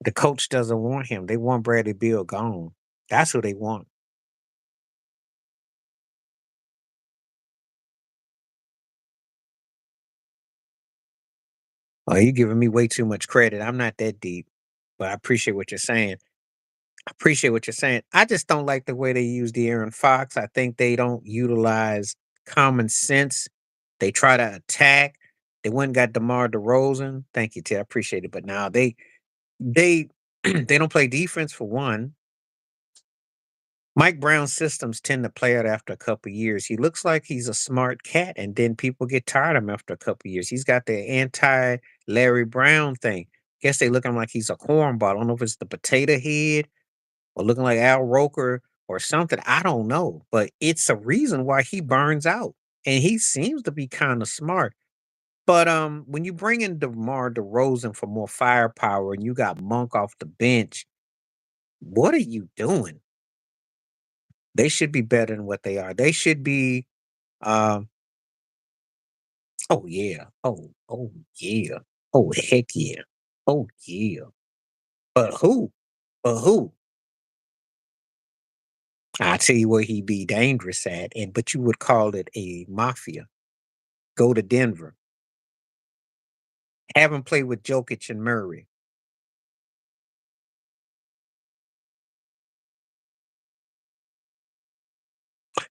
The coach doesn't want him. They want Bradley Beal gone. That's who they want. Oh, you giving me way too much credit. I'm not that deep, but I appreciate what you're saying. I appreciate what you're saying. I just don't like the way they use the Aaron Fox. I think they don't utilize common sense. They try to attack. They went and got DeMar DeRozan. Thank you, Ted. I appreciate it. But now they they don't play defense for one. Mike Brown's systems tend to play out after a couple years. He looks like he's a smart cat, and then people get tired of him after a couple years. He's got the anti Larry Brown thing. Guess they looking like he's a cornball. I don't know if it's the potato head or looking like Al Roker or something. I don't know, but it's a reason why he burns out. And he seems to be kind of smart. But when you bring in DeMar DeRozan for more firepower and you got Monk off the bench, what are you doing? They should be better than what they are. They should be um oh yeah. Oh yeah. Oh heck yeah. Oh yeah. But who? But who? I tell you where he'd be dangerous at, and but you would call it a mafia. Go to Denver. Have him play with Jokic and Murray.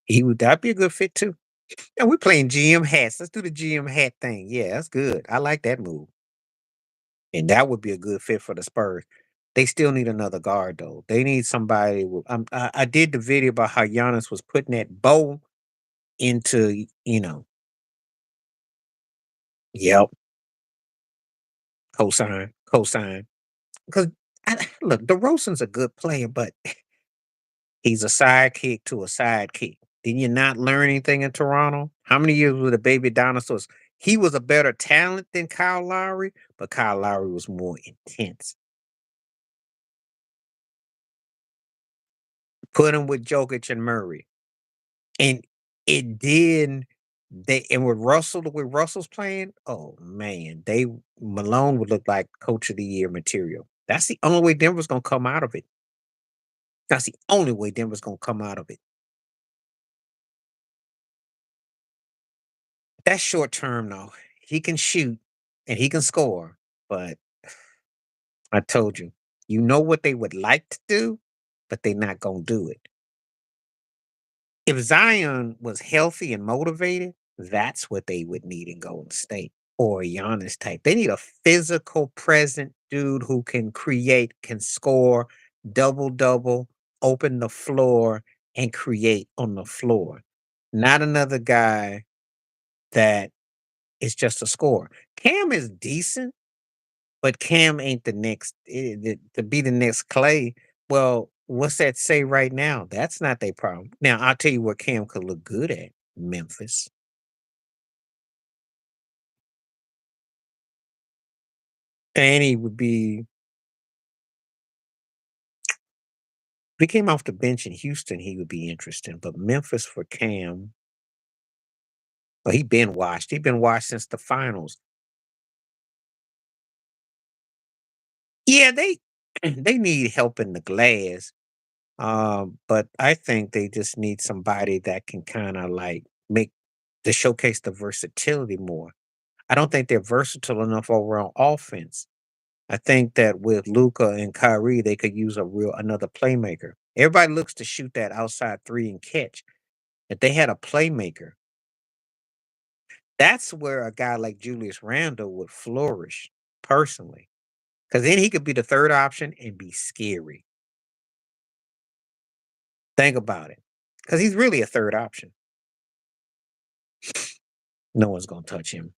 He would that'd be a good fit too. And we're playing GM hats. Let's do the GM hat thing. Yeah, that's good. I like that move. And that would be a good fit for the Spurs. They still need another guard though. They need somebody. I did the video about how Giannis was putting that bow into, yep, cosign, cosign. Because look, DeRozan's a good player, but he's a sidekick to a sidekick. Did you not learn anything in Toronto? How many years were the baby dinosaurs? He was a better talent than Kyle Lowry, but Kyle Lowry was more intense. Put him with Jokic and Murray. And it did. with Russell, the way Russell's playing, oh man, they Malone would look like coach of the year material. That's the only way Denver's gonna come out of it. That's the only way Denver's gonna come out of it. That's short term though. He can shoot and he can score, but I told you, you know what they would like to do, but they're not gonna do it. If Zion was healthy and motivated, that's what they would need in Golden State or a Giannis type. They need a physical, present dude who can create, can score, double double, open the floor, and create on the floor. Not another guy that is just a scorer. Cam is decent, but Cam ain't the next to be the next Clay. Well, what's that say right now? That's not their problem. Now I'll tell you what Cam could look good at Memphis. And he would be if he came off the bench in Houston, he would be interesting. But Memphis for Cam, well, he been washed. He been washed since the finals. Yeah, they they need help in the glass. But I think they just need somebody that can kind of like make to showcase the versatility more. I don't think they're versatile enough over on offense. I think that with Luca and Kyrie, they could use a real another playmaker. Everybody looks to shoot that outside three and catch. If they had a playmaker, that's where a guy like Julius Randle would flourish personally. Because then he could be the third option and be scary. Think about it. Because he's really a third option. No one's gonna touch him.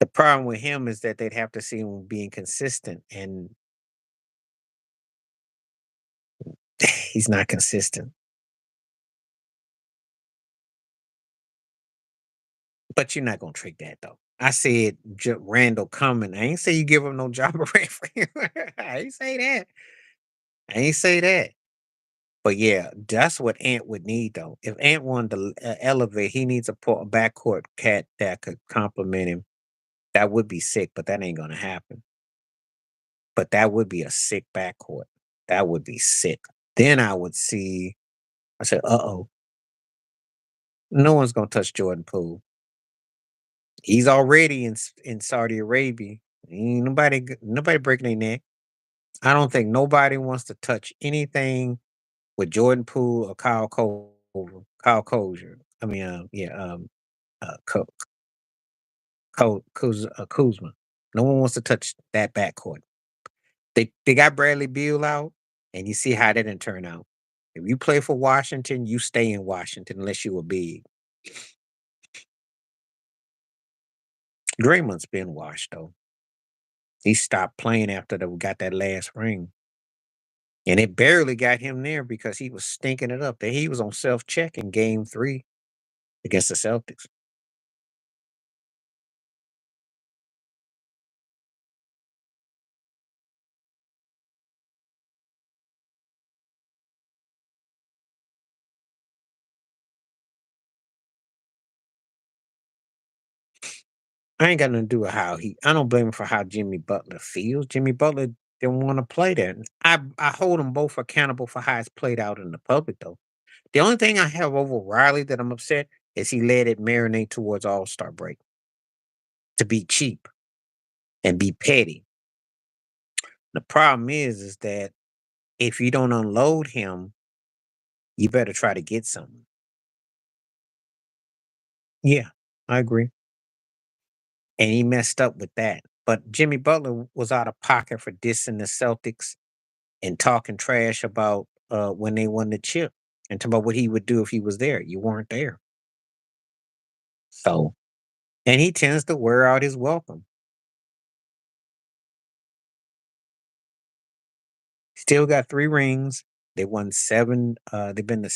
The problem with him is that they'd have to see him being consistent, and he's not consistent. But you're not gonna trick that though. I said Randall coming. I ain't say you give him no job for him. I ain't say that. I ain't say that. But yeah, that's what Ant would need though. If Ant wanted to elevate, he needs a backcourt cat that could complement him. That would be sick, but that ain't gonna happen. But that would be a sick backcourt. That would be sick. Then I would see. I said, "Uh oh, no one's gonna touch Jordan Poole. He's already in Saudi Arabia. Ain't nobody breaking their neck. I don't think nobody wants to touch anything with Jordan Poole or Kyle Kozier. I mean, yeah, Ko, Kuzma. No one wants to touch that backcourt. They got Bradley Beal out, and you see how that didn't turn out. If you play for Washington, you stay in Washington unless you were big. Draymond's been washed though. He stopped playing after they got that last ring. And it barely got him there because he was stinking it up. He was on self check in game 3 against the Celtics. I ain't got nothing to do with how he I don't blame him for how Jimmy Butler feels. Jimmy Butler didn't want to play that. I hold them both accountable for how it's played out in the public though. The only thing I have over Riley that I'm upset is he let it marinate towards All-Star break to be cheap and be petty. The problem is that if you don't unload him, you better try to get something. Yeah, I agree. And he messed up with that. But Jimmy Butler was out of pocket for dissing the Celtics and talking trash about when they won the chip and talking about what he would do if he was there. You weren't there. So, and he tends to wear out his welcome. Still got 3 rings. They won 7. They've been to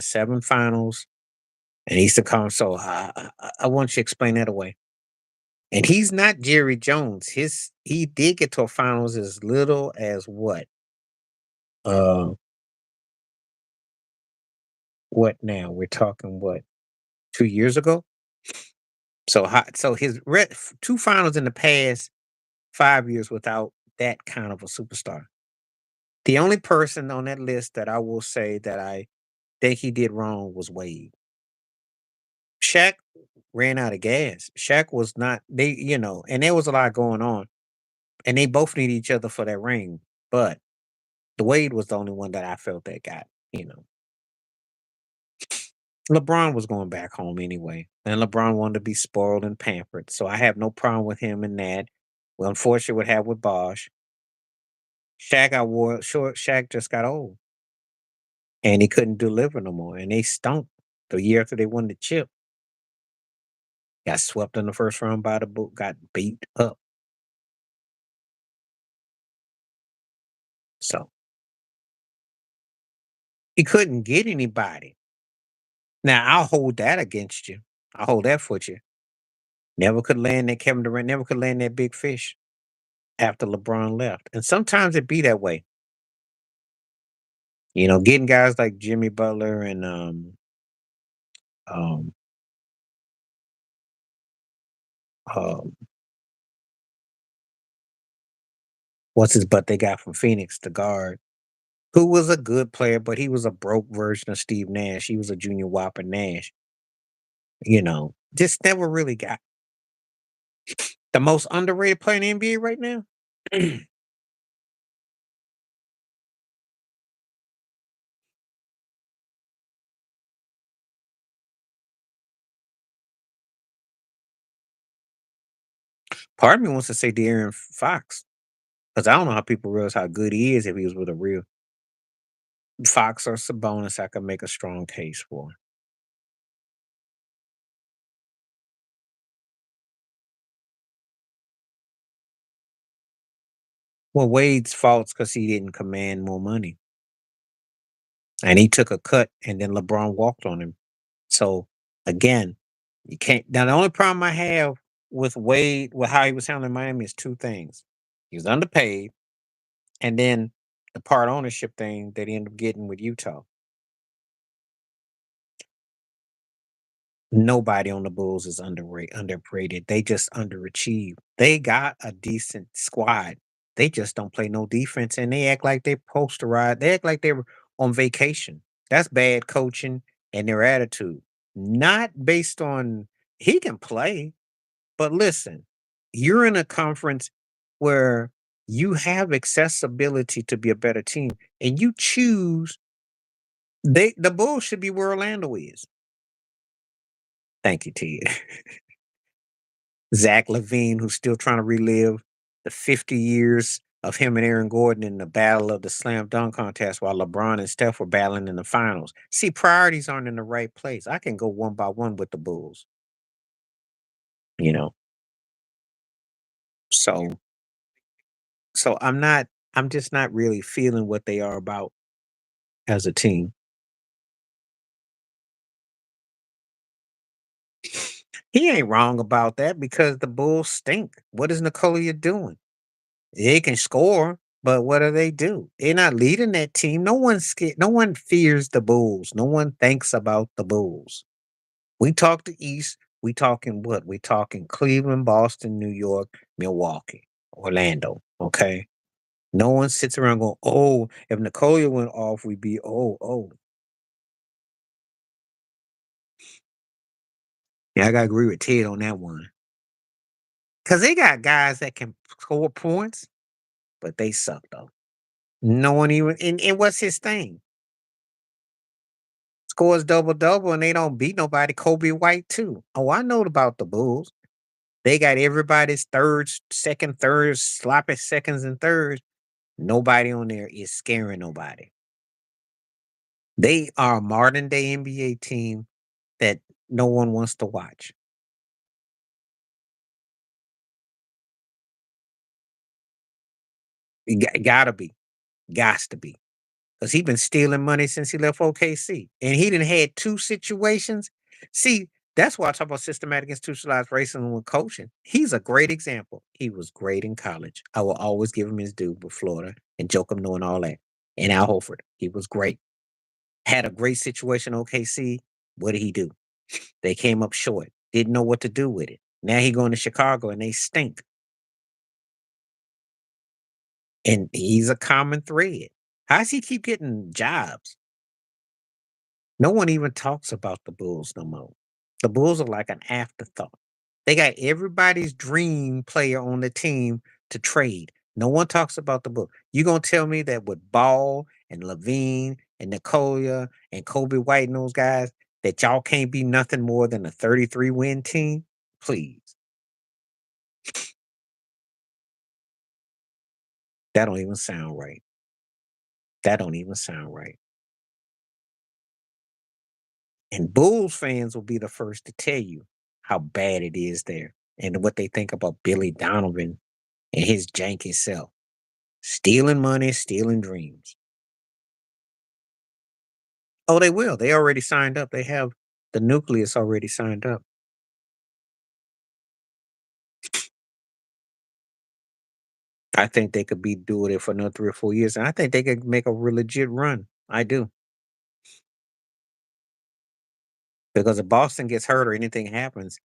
7 finals, and he's the come. So I want you to explain that away. And he's not Jerry Jones. He did get to a finals as little as what? Uh what now? We're talking what, 2 years ago? So his two finals in the past 5 years without that kind of a superstar. The only person on that list that I will say that I think he did wrong was Wade. Shaq ran out of gas. Shaq was not and there was a lot going on, and they both need each other for that ring. But the Wade was the only one that I felt that got, you know. LeBron was going back home anyway, and LeBron wanted to be spoiled and pampered, so I have no problem with him in that. Well, unfortunately, what happened with Bosh, Shaq got wore short. Shaq just got old, and he couldn't deliver no more, and they stunk the year after they won the chip. Got swept in the first round by the book, got beat up. So he couldn't get anybody. Now I'll hold that against you. I'll hold that for you. Never could land that Kevin Durant. Never could land that big fish after LeBron left. And sometimes it be that way. Getting guys like Jimmy Butler and um um what's his butt they got from Phoenix, the guard, who was a good player, but he was a broke version of Steve Nash. He was a junior Whopper Nash. Just never really got the most underrated player in the NBA right now. Part of me wants to say De'Aaron Fox, because I don't know how people realize how good he is if he was with a real Fox or Sabonis. I could make a strong case for. Well, Wade's fault's because he didn't command more money, and he took a cut, and then LeBron walked on him. So again, you can't. Now the only problem I have with Wade, with how he was handling Miami, is two things: he was underpaid, and then the part ownership thing that he ended up getting with Utah. Nobody on the Bulls is underrated. They just underachieve. They got a decent squad. They just don't play no defense, and they act like they posterized. They act like they were on vacation. That's bad coaching and their attitude. Not based on he can play, but listen, you're in a conference where you have accessibility to be a better team, and you choose. The Bulls should be where Orlando is. Thank you, Ted. Zach Levine, who's still trying to relive the 50 years of him and Aaron Gordon in the battle of the slam dunk contest while LeBron and Steph were battling in the finals. See, priorities aren't in the right place. I can go one by one with the Bulls, you know. So I'm just not really feeling what they are about as a team. He ain't wrong about that because the Bulls stink. What is Nicolia doing? They can score, but what do they do? They're not leading that team. No one's scared. No one fears the Bulls. No one thinks about the Bulls. We talk the East. We talking what? We talking Cleveland, Boston, New York, Milwaukee, Orlando. Okay. No one sits around going, "Oh, if Nicolia went off, we'd be oh." Yeah, I gotta agree with Ted on that one because they got guys that can score points, but they suck though. No one even and what's his thing? Scores double double and they don't beat nobody. Kobe White too. Oh, I know about the Bulls. They got everybody's thirds, second, thirds, sloppy seconds and thirds. Nobody on there is scaring nobody. They are a modern day NBA team that no one wants to watch. Gotta be, gots to be, because he been stealing money since he left OKC, and he didn't had two situations. See, that's why I talk about systematic institutionalized racism with coaching. He's a great example. He was great in college. I will always give him his due with Florida and Joakim knowing all that. And Al Horford, he was great. Had a great situation OKC. What did he do? They came up short. Didn't know what to do with it. Now he going to Chicago and they stink. And he's a common thread. How does he keep getting jobs? No one even talks about the Bulls no more. The Bulls are like an afterthought. They got everybody's dream player on the team to trade. No one talks about the Bulls. You gonna tell me that with Ball and Levine and Nicolia and Kobe White and those guys that y'all can't be nothing more than a 33 win team? Please. That don't even sound right. That don't even sound right. And Bulls fans will be the first to tell you how bad it is there and what they think about Billy Donovan and his janky self. Stealing money, stealing dreams. Oh, they will. They already signed up. They have the nucleus already signed up. I think they could be doing it for another 3 or 4 years. And I think they could make a real legit run. I do. Because if Boston gets hurt or anything happens,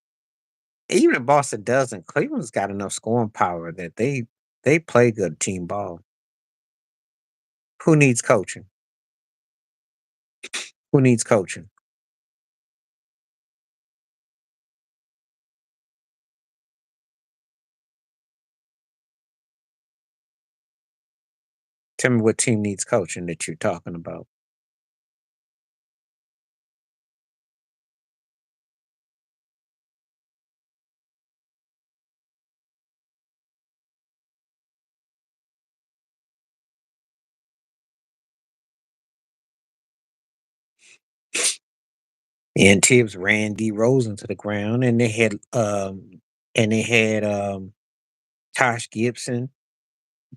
even if Boston doesn't, Cleveland's got enough scoring power that they play good team ball. Who needs coaching? Who needs coaching? Tell me what team needs coaching that you're talking about. And Tibbs ran D Rose into the ground, and they had Tosh Gibson.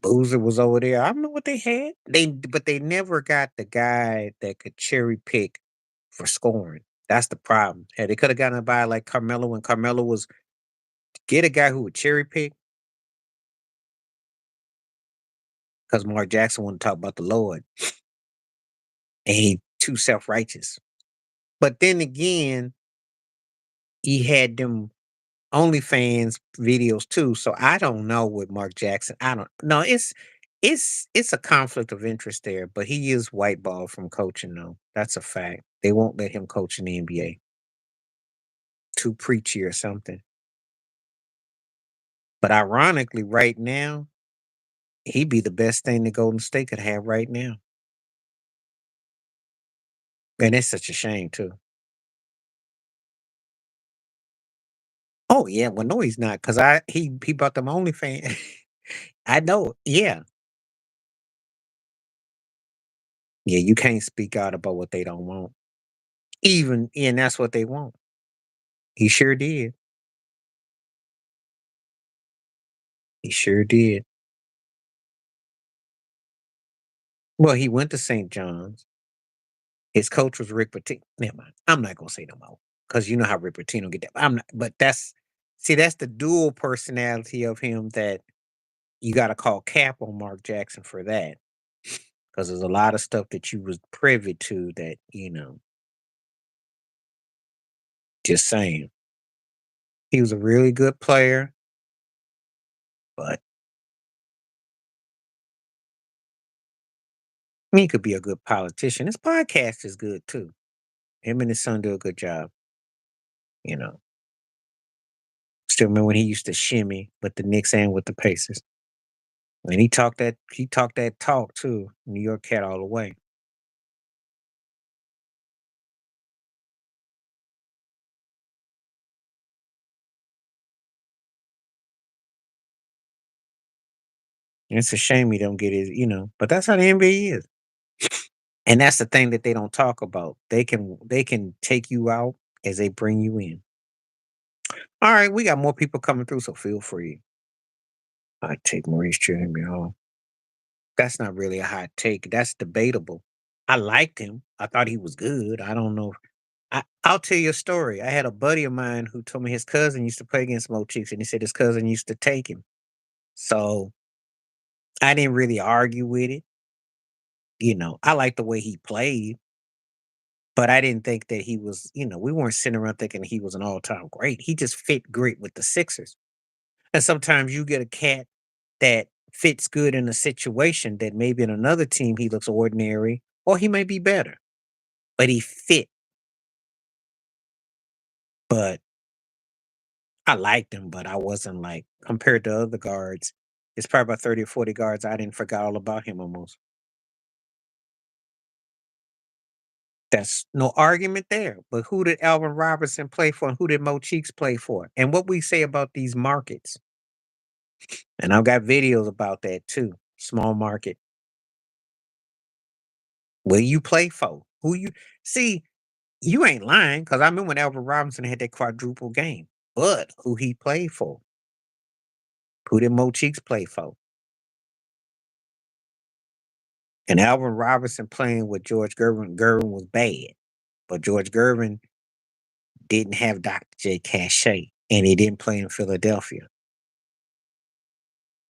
Boozer was over there. I don't know what they had. But they never got the guy that could cherry pick for scoring. That's the problem. Yeah, they could have gotten a guy like Carmelo when Carmelo was get a guy who would cherry pick because Mark Jackson wanted to talk about the Lord and he too self righteous. But then again, he had them OnlyFans videos too. So I don't know with Mark Jackson. I don't know. It's a conflict of interest there, but he is white ball from coaching though. That's a fact. They won't let him coach in the NBA. Too preachy or something. But ironically, right now, he'd be the best thing that Golden State could have right now. And it's such a shame too. Oh yeah, well no, he's not, because he bought them OnlyFans. I know. Yeah. Yeah, you can't speak out about what they don't want. Even and that's what they want. He sure did. He sure did. Well, he went to St. John's. His coach was Rick Pitino. Never mind. I'm not gonna say no more because you know how Rick Pitino get that. I'm not. But that's the dual personality of him that you got to call cap on Mark Jackson for that because there's a lot of stuff that you was privy to that just saying. He was a really good player, but he could be a good politician. His podcast is good too. Him and his son do a good job. You know. Still remember when he used to shimmy with the Knicks and with the Pacers. And he talked that talk too. New York cat all the way. And it's a shame he don't get his. But that's how the NBA is. And that's the thing that they don't talk about. They can take you out as they bring you in. All right, we got more people coming through, so feel free. I take Maurice Jeremy home. That's not really a hot take. That's debatable. I liked him. I thought he was good. I don't know. I'll tell you a story. I had a buddy of mine who told me his cousin used to play against Mo Cheeks, and he said his cousin used to take him. So I didn't really argue with it. I like the way he played. But I didn't think that he was, we weren't sitting around thinking he was an all-time great. He just fit great with the Sixers. And sometimes you get a cat that fits good in a situation that maybe in another team he looks ordinary or he may be better, but he fit. But I liked him, but I wasn't like compared to other guards. It's probably about 30 or 40 guards. I didn't forget all about him almost. That's no argument there. But who did Alvin Robinson play for and who did Mo Cheeks play for? And what we say about these markets. And I've got videos about that too. Small market. Where you play for? Who you see? You ain't lying because I remember when Alvin Robinson had that quadruple game. But who he played for? Who did Mo Cheeks play for? And Alvin Robinson playing with George Gervin. Gervin was bad, but George Gervin didn't have Dr. J. Cashapp, and he didn't play in Philadelphia.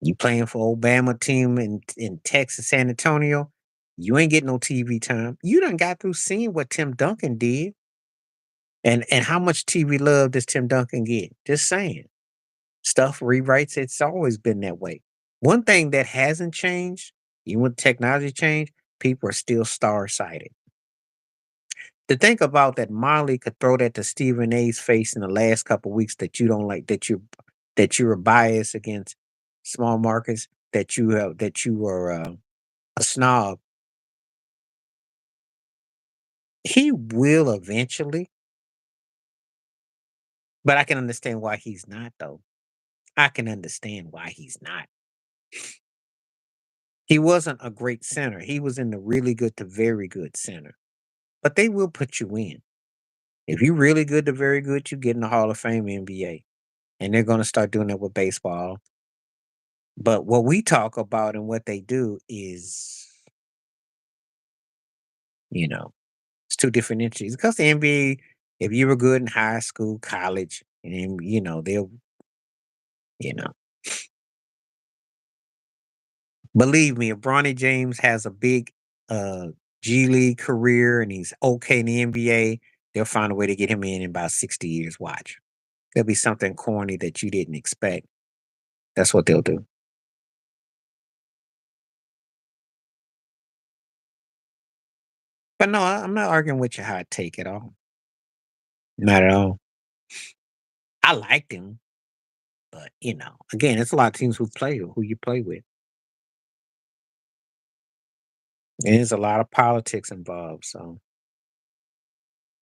You playing for Obama team in Texas, San Antonio, you ain't getting no TV time. You done got through seeing what Tim Duncan did. And how much TV love does Tim Duncan get? Just saying. Stuff rewrites, it's always been that way. One thing that hasn't changed, even with technology change, people are still star-sighted. To think about that Molly could throw that to Stephen A's face in the last couple weeks that you don't like, that you are biased against small markets, that you are a snob. He will eventually, but I can understand why he's not though. I can understand why he's not. He wasn't a great center. He was in the really good to very good center. But they will put you in. If you're really good to very good, you get in the Hall of Fame NBA. And they're gonna start doing that with baseball. But what we talk about and what they do is, you know, it's two different entities. Because the NBA, if you were good in high school, college, and they'll, you know, believe me, if Bronny James has a big uh G League career and he's okay in the NBA, they'll find a way to get him in about 60 years. Watch. There'll be something corny that you didn't expect. That's what they'll do. But no, I'm not arguing with your hot take at all. Not at all. I liked him, but again, it's a lot of teams who you play with. And there's a lot of politics involved. So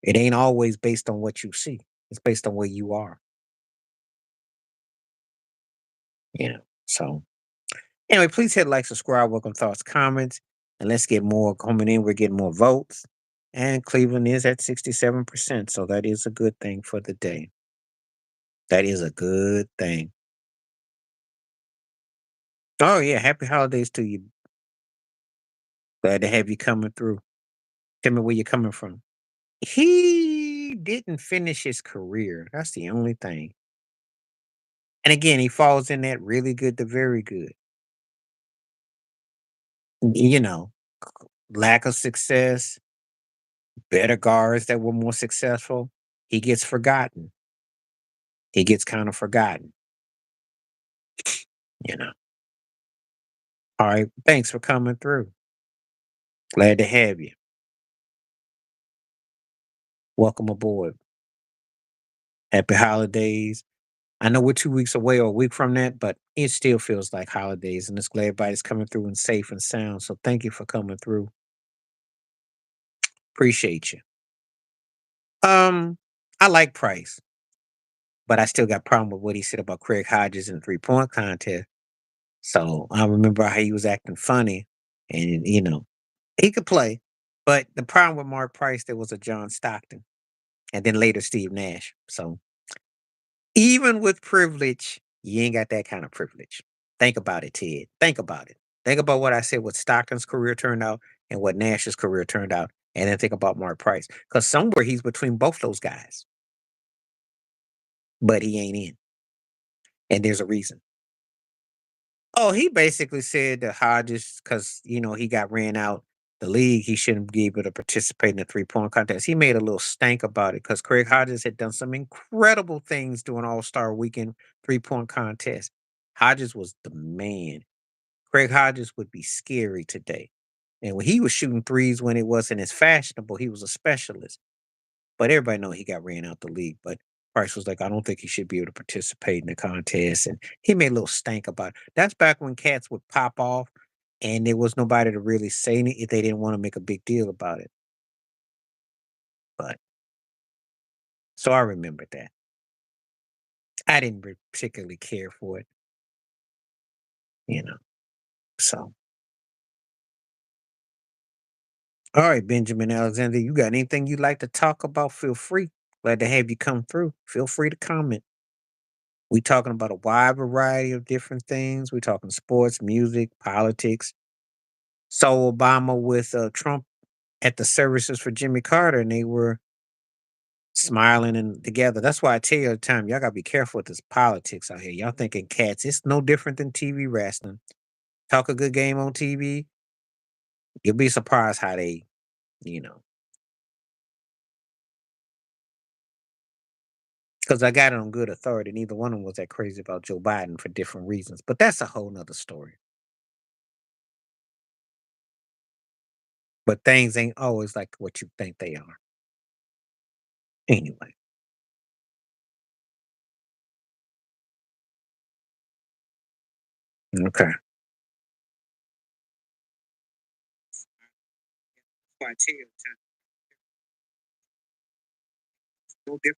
it ain't always based on what you see. It's based on where you are. So anyway, please hit like, subscribe, welcome thoughts, comments, and let's get more coming in. We're getting more votes. And Cleveland is at 67%. So that is a good thing for the day. That is a good thing. Oh yeah, happy holidays to you. Glad to have you coming through. Tell me where you're coming from. He didn't finish his career. That's the only thing. And again, he falls in that really good to very good. You know, lack of success, better guards that were more successful. He gets forgotten. He gets kind of forgotten, you know. All right. Thanks for coming through. Glad to have you. Welcome aboard. Happy holidays. I know we're 2 weeks away or a week from that, but it still feels like holidays, and it's glad everybody's coming through and safe and sound. So thank you for coming through. Appreciate you. Um, I like Price, but I still got problem with what he said about Craig Hodges in the 3-point contest. So I remember how he was acting funny, and he could play, but the problem with Mark Price there was a John Stockton, and then later Steve Nash. So even with privilege, you ain't got that kind of privilege. Think about it, Ted. Think about it. Think about what I said, what Stockton's career turned out and what Nash's career turned out. And then think about Mark Price. Because somewhere he's between both those guys, but he ain't in. And there's a reason. Oh, he basically said that Hodges, because he got ran out the league, he shouldn't be able to participate in the 3-point contest. He made a little stank about it because Craig Hodges had done some incredible things during All Star Weekend 3-point contest. Hodges was the man. Craig Hodges would be scary today. And when he was shooting threes when it wasn't as fashionable, he was a specialist. But everybody know he got ran out the league. But Price was like, I don't think he should be able to participate in the contest. And he made a little stank about it. That's back when cats would pop off and there was nobody to really say anything if they didn't want to make a big deal about it. But so I remember that. I didn't particularly care for it, you know. So all right, Benjamin Alexander, you got anything you'd like to talk about? Feel free. Glad to have you come through. Feel free to comment. We talking about a wide variety of different things. We talking sports, music, politics. Saw Obama with Trump at the services for Jimmy Carter, and they were smiling and together. That's why I tell you all the time, y'all gotta be careful with this politics out here. Y'all thinking cats, it's no different than TV wrestling. Talk a good game on TV, you'll be surprised how they, you know, because I got it on good authority. Neither one of them was that crazy about Joe Biden for different reasons. But that's a whole nother story. But things ain't always like what you think they are. Anyway, okay. Why I tell you, no different.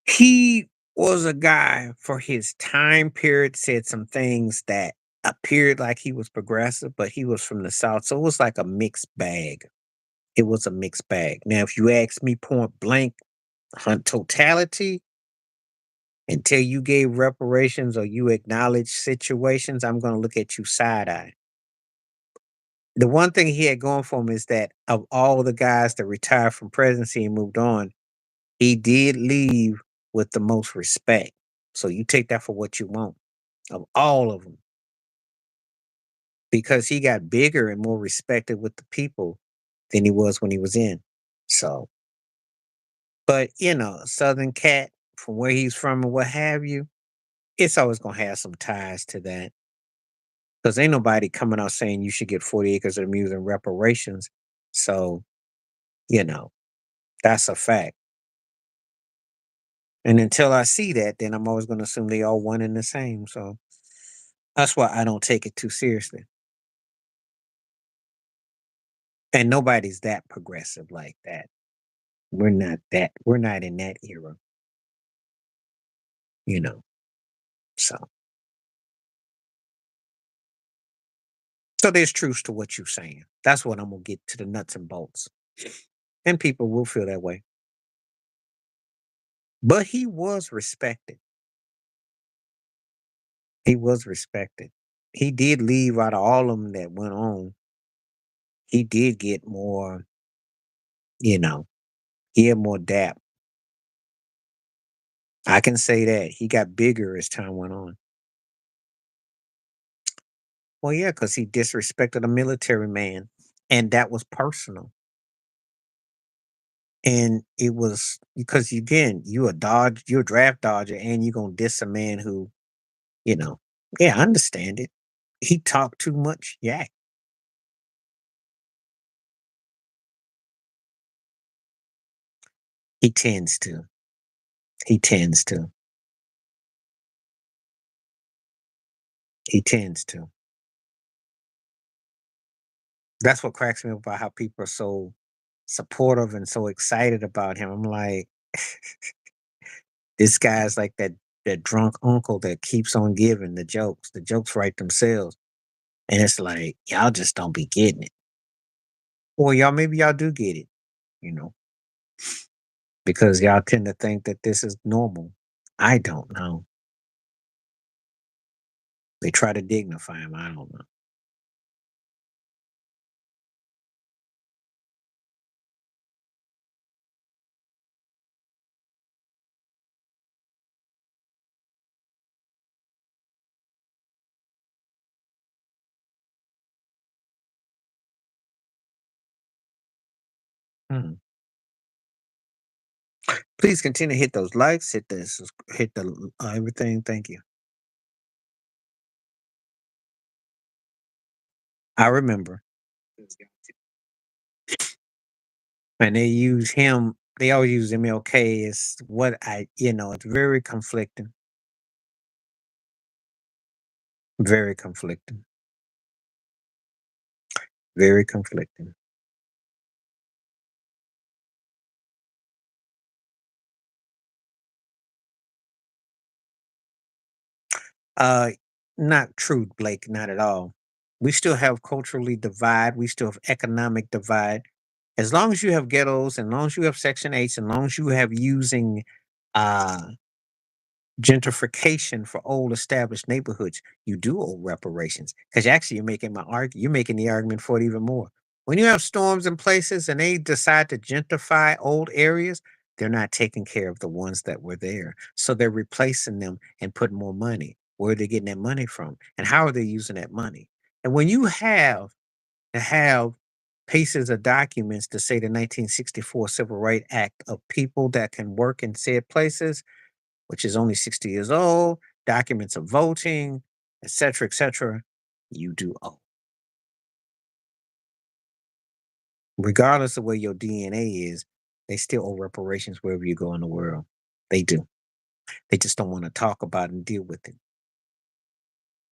He was a guy for his time period, said some things that appeared like he was progressive, but he was from the South. So it was like a mixed bag. It was a mixed bag. Now, if you ask me point blank, totality, until you gave reparations or you acknowledge situations, I'm going to look at you side eye. The one thing he had going for him is that of all the guys that retired from presidency and moved on, he did leave with the most respect. So you take that for what you want of all of them because he got bigger and more respected with the people than he was when he was in. So, but Southern cat from where he's from and what have you, it's always going to have some ties to that because ain't nobody coming out saying you should get 40 acres of music and reparations. So, you know, that's a fact. And until I see that, then I'm always going to assume they all one and the same. So that's why I don't take it too seriously. And nobody's that progressive like that. We're not in that era, you know. So so there's truth to what you're saying. That's what I'm gonna get to the nuts and bolts. And people will feel that way. But he was respected. He was respected. He did leave out of all of them that went on. He did get more, you know, he had more dap. I can say that. He got bigger as time went on. Well, yeah, because he disrespected a military man. And that was personal. And it was because again, you're a draft dodger, and you're gonna diss a man who, you know, yeah, I understand it. He talked too much. Yeah, he tends to. He tends to. He tends to. That's what cracks me up about how people are so supportive and so excited about him. I'm like, this guy's like that drunk uncle that keeps on giving the jokes. The jokes write themselves. And it's like, y'all just don't be getting it. Or y'all maybe y'all do get it, you know. Because y'all tend to think that this is normal. I don't know. They try to dignify him. I don't know. Hmm. Please continue to hit those likes, hit the everything. Thank you. I remember, and they use him. They always use MLK as what it's very conflicting, very conflicting, very conflicting. Uh, Not true, Blake. Not at all. We still have culturally divide. We still have economic divide. As long as you have ghettos, and long as you have Section 8, and long as you have using uh gentrification for old established neighborhoods, you do owe reparations. Because actually, you're making the argument for it even more. When you have storms in places and they decide to gentrify old areas, they're not taking care of the ones that were there. So they're replacing them and putting more money. Where are they getting that money from? And how are they using that money? And when you have pieces of documents to say the 1964 Civil Rights Act of people that can work in said places, which is only 60 years old, documents of voting, et cetera, you do owe. Regardless of where your DNA is, they still owe reparations wherever you go in the world. They do. They just don't want to talk about and deal with it.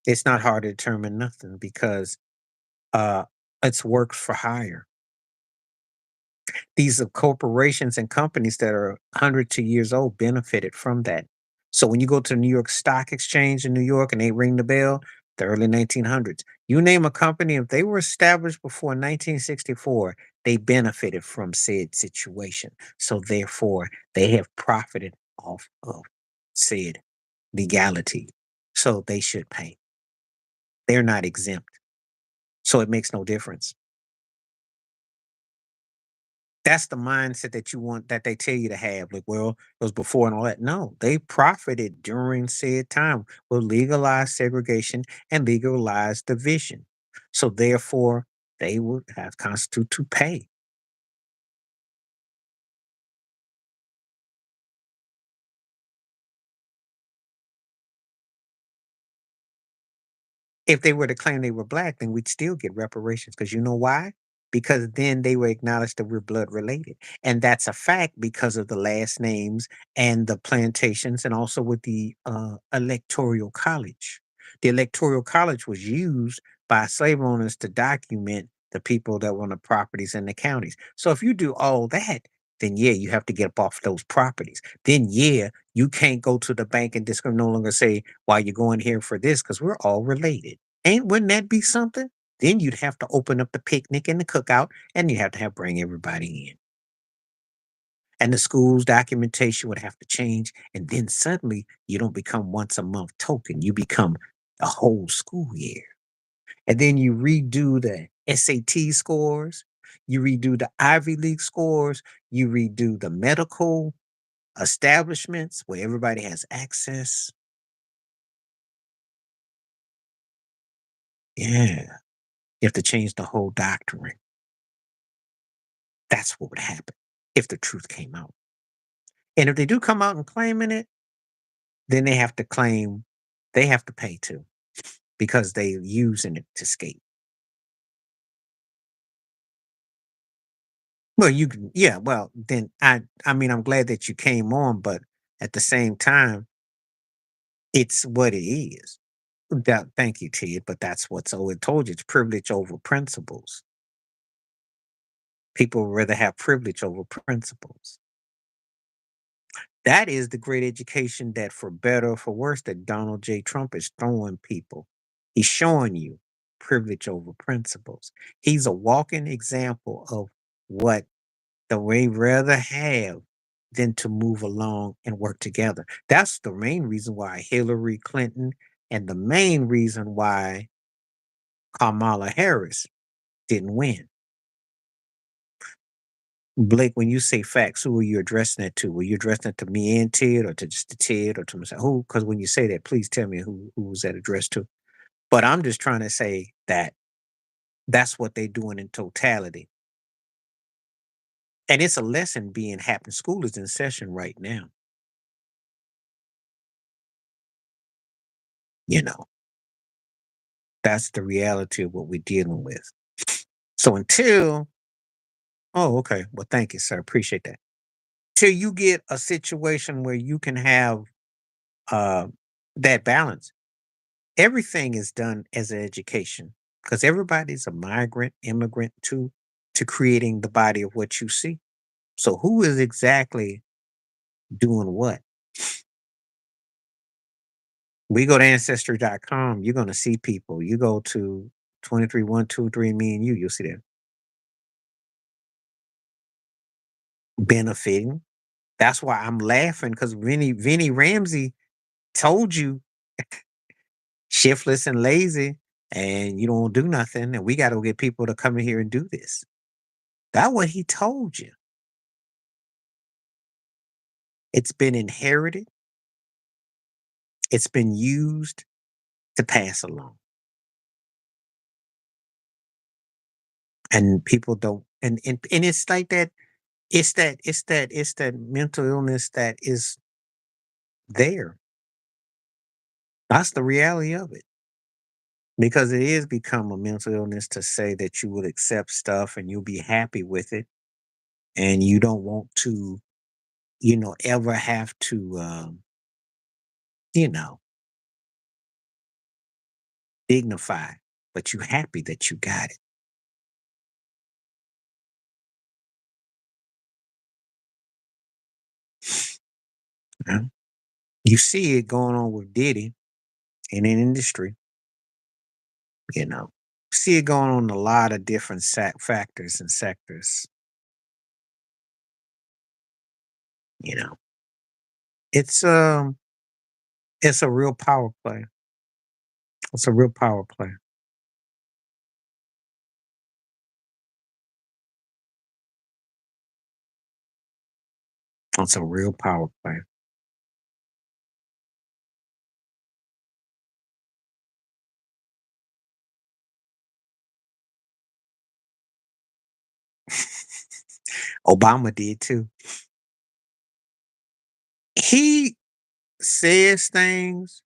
It's not hard to determine nothing because uh, it's work for hire. These are corporations and companies that are hundreds of years old benefited from that. So when you go to the New York Stock Exchange in New York and they ring the bell, the early 1900s, you name a company, if they were established before 1964, they benefited from said situation. So therefore, they have profited off of said legality. So they should pay. They're not exempt. So it makes no difference. That's the mindset that you want that they tell you to have. Like, well, it was before and all that. No, they profited during said time with legalized segregation and legalized division. So therefore, they would have constitute to pay. If they were to claim they were black, then we'd still get reparations. Because you know why? Because then they would acknowledge that we're blood related. And that's a fact because of the last names and the plantations and also with the electoral college. The electoral college was used by slave owners to document the people that were on the properties in the counties. So if you do all that, then yeah, you have to get up off those properties. Then yeah, you can't go to the bank and just no longer say, why you going here for this? Because we're all related. Ain't wouldn't that be something? Then you'd have to open up the picnic and the cookout, and you have to have bring everybody in. And the school's documentation would have to change. And then suddenly you don't become once a month token. You become a whole school year. And then you redo the SAT scores, you redo the Ivy League scores, you redo the medical establishments where everybody has access. Yeah. You have to change the whole doctrine. That's what would happen if the truth came out. And if they do come out and claiming it, then they have to pay too because they using it to skate. Well, you can, yeah. Well, then I mean, I'm glad that you came on, but at the same time, it's what it is. Thank you, Ted. But that's what's so it told you it's privilege over principles. People would rather have privilege over principles. That is the great education that, for better or for worse, that Donald J. Trump is throwing people. He's showing you privilege over principles. He's a walking example of what the way rather have than to move along and work together. That's the main reason why Hillary Clinton and the main reason why Kamala Harris didn't win. Blake, when you say facts, who are you addressing that to? Were you addressing it to me and Ted, or to just to Ted, or to myself? Who? Because when you say that, please tell me who was that addressed to. But I'm just trying to say that that's what they're doing in totality. And it's a lesson being happened. School is in session right now. You know, that's the reality of what we're dealing with. So until, oh, okay. Well, thank you, sir. Appreciate that. Till you get a situation where you can have uh, that balance, everything is done as an education because everybody's a migrant, immigrant to creating the body of what you see. So who is exactly doing what? We go to ancestry.com, you're gonna see people. You go to 23 1 2 3 me and you'll see them benefiting. That's why I'm laughing because Vinny Ramsey told you shiftless and lazy and you don't do nothing and we gotta get people to come in here and do this. That's what he told you. It's been inherited, it's been used to pass along. And people don't and it's like that, it's that mental illness that is there. That's the reality of it. Because it is become a mental illness to say that you will accept stuff and you'll be happy with it and you don't want to, ever have to you know, dignify, but you happy that you got it. You know? You see it going on with Diddy in an industry, you know. See it going on in a lot of different factors and sectors, you know. It's um it's a real power play. It's a real power play. It's a real power play. Obama did too. He says things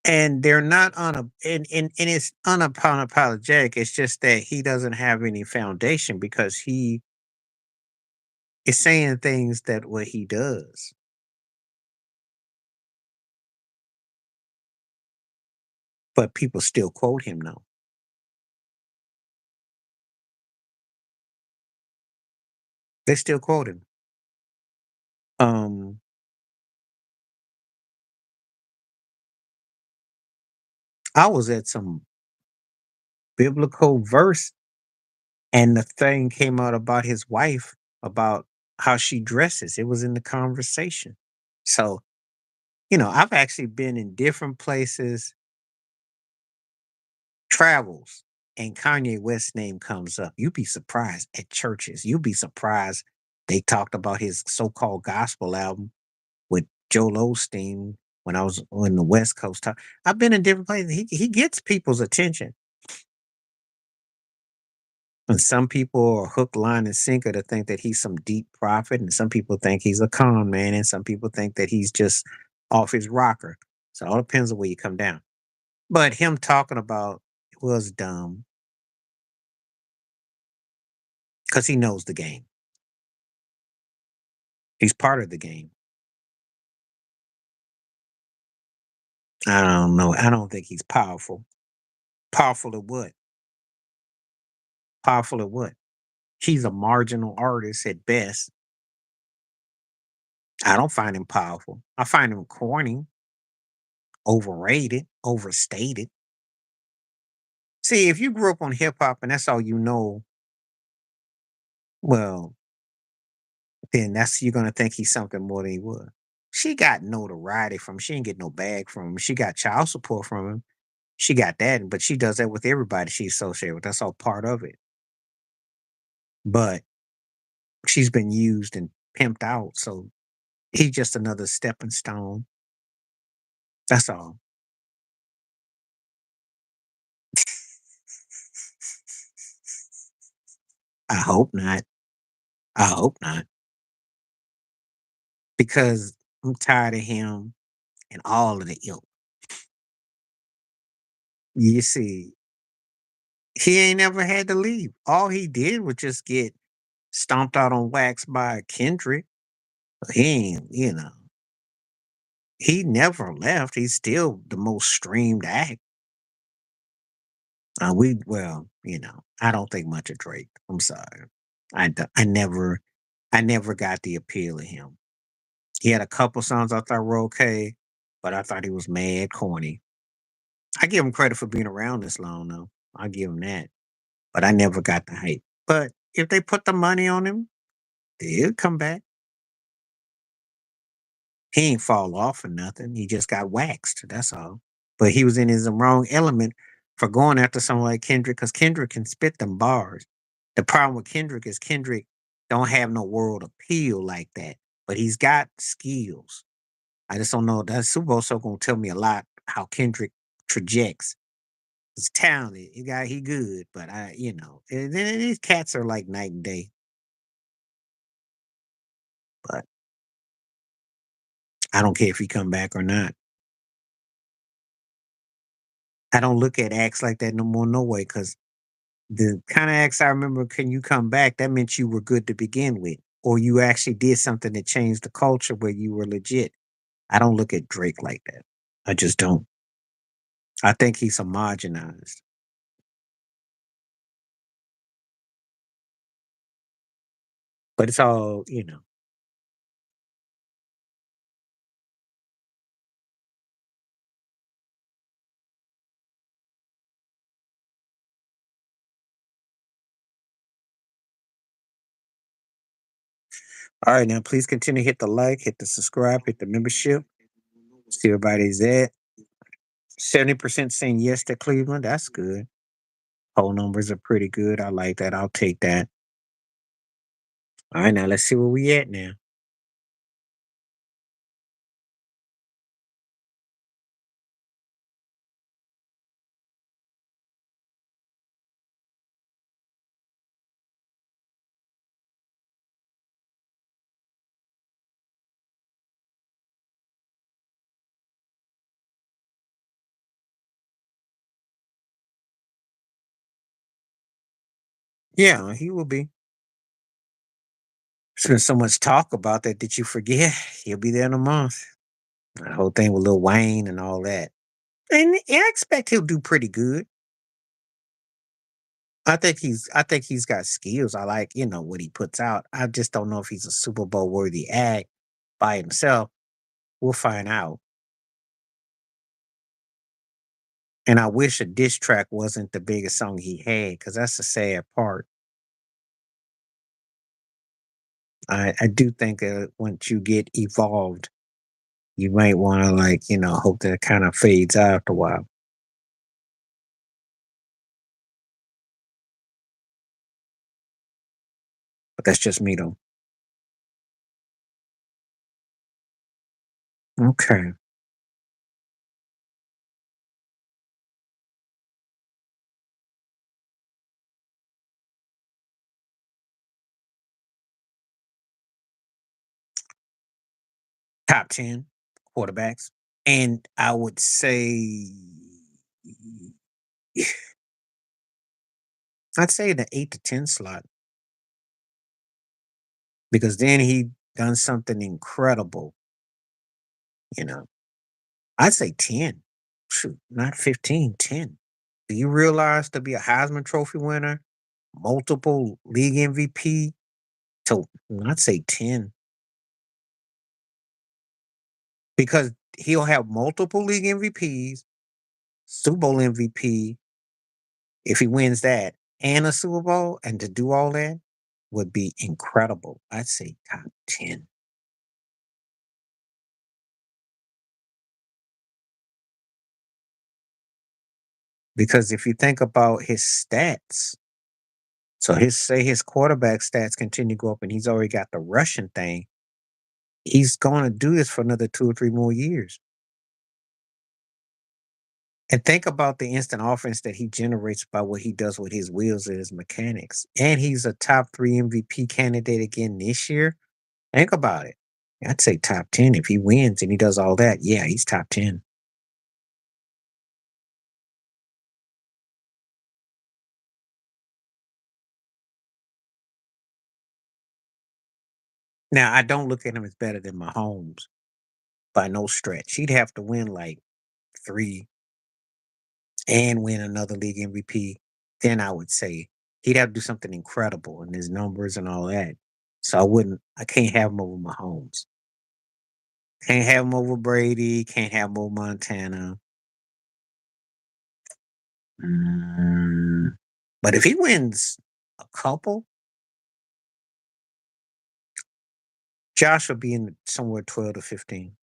and they're not and it's unapologetic. It's just that he doesn't have any foundation because he is saying things that what he does. But people still quote him now. They still quote him. Um, I was at some biblical verse and the thing came out about his wife, about how she dresses. It was in the conversation. So, I've actually been in different places, travels, and Kanye West's name comes up. You'd be surprised at churches. You'd be surprised they talked about his so-called gospel album with Joel Osteen when I was on the West Coast. I've been in different places. He gets people's attention. And some people are hook, line, and sinker to think that he's some deep prophet, and some people think he's a con man, and some people think that he's just off his rocker. So it all depends on where you come down. But him talking about it was dumb because he knows the game. He's part of the game. I don't know. I don't think he's powerful. Powerful at what? Powerful at what? He's a marginal artist at best. I don't find him powerful. I find him corny, overrated, overstated. See, if you grew up on hip hop and that's all you know, well, then that's you're gonna think he's something more than he was. She got notoriety from him. She didn't get no bag from him. She got child support from him. She got that, but she does that with everybody she's associated with. That's all part of it. But she's been used and pimped out. So he's just another stepping stone. That's all. I hope not. I hope not, because I'm tired of him and all of the ilk. You see, he ain't never had to leave. All he did was just get stomped out on wax by Kendrick. He ain't, he never left. He's still the most streamed act. I don't think much of Drake. I'm sorry. I never got the appeal of him. He had a couple songs I thought were okay, but I thought he was mad corny. I give him credit for being around this long, though. I give him that. But I never got the hype. But if they put the money on him, he'll come back. He ain't fall off or nothing. He just got waxed. That's all. But he was in his wrong element for going after someone like Kendrick because Kendrick can spit them bars. The problem with Kendrick is Kendrick don't have no world appeal like that, but he's got skills. I just don't know. That Super Bowl so gonna tell me a lot how Kendrick trajects. He's talented. He good, but and then these cats are like night and day. But I don't care if he come back or not. I don't look at acts like that no more, no way, because the kind of acts I remember, can you come back? That meant you were good to begin with, or you actually did something that changed the culture where you were legit. I don't look at Drake like that. I just don't. I think he's homogenized. But it's all. All right, now please continue to hit the like, hit the subscribe, hit the membership. See everybody's at 70% saying yes to Cleveland. That's good. Poll numbers are pretty good. I like that. I'll take that. All right, now let's see where we at now. Yeah, he will be. There's been so much talk about that. Did you forget? He'll be there in a month. The whole thing with Lil Wayne and all that. And I expect he'll do pretty good. I think he's got skills. I like what he puts out. I just don't know if he's a Super Bowl worthy act by himself. We'll find out. And I wish a diss track wasn't the biggest song he had, because that's the sad part. I do think once you get evolved, you might want to hope that it kind of fades out after a while. But that's just me though. Okay. Top 10 quarterbacks. And I would say I'd say the 8 to 10 slot, because then he done something incredible, you know. I'd say 10. Shoot, not 15, 10. Do you realize to be a Heisman Trophy winner, multiple league MVP, to I'd say 10, because he'll have multiple league MVPs, Super Bowl MVP if he wins that, and a Super Bowl, and to do all that would be incredible. I'd say top 10. Because if you think about his stats, so his quarterback stats continue to go up and he's already got the rushing thing, he's going to do this for another 2 or 3 more years. And think about the instant offense that he generates by what he does with his wheels and his mechanics. And he's a top 3 MVP candidate again this year. Think about it. I'd say top 10 if he wins and he does all that. Yeah, he's top 10. Now, I don't look at him as better than Mahomes by no stretch. He'd have to win like 3 and win another league MVP. Then I would say he'd have to do something incredible in his numbers and all that. So I can't have him over Mahomes. Can't have him over Brady. Can't have him over Montana. Mm, but if he wins a couple, Josh will be in somewhere 12 to 15,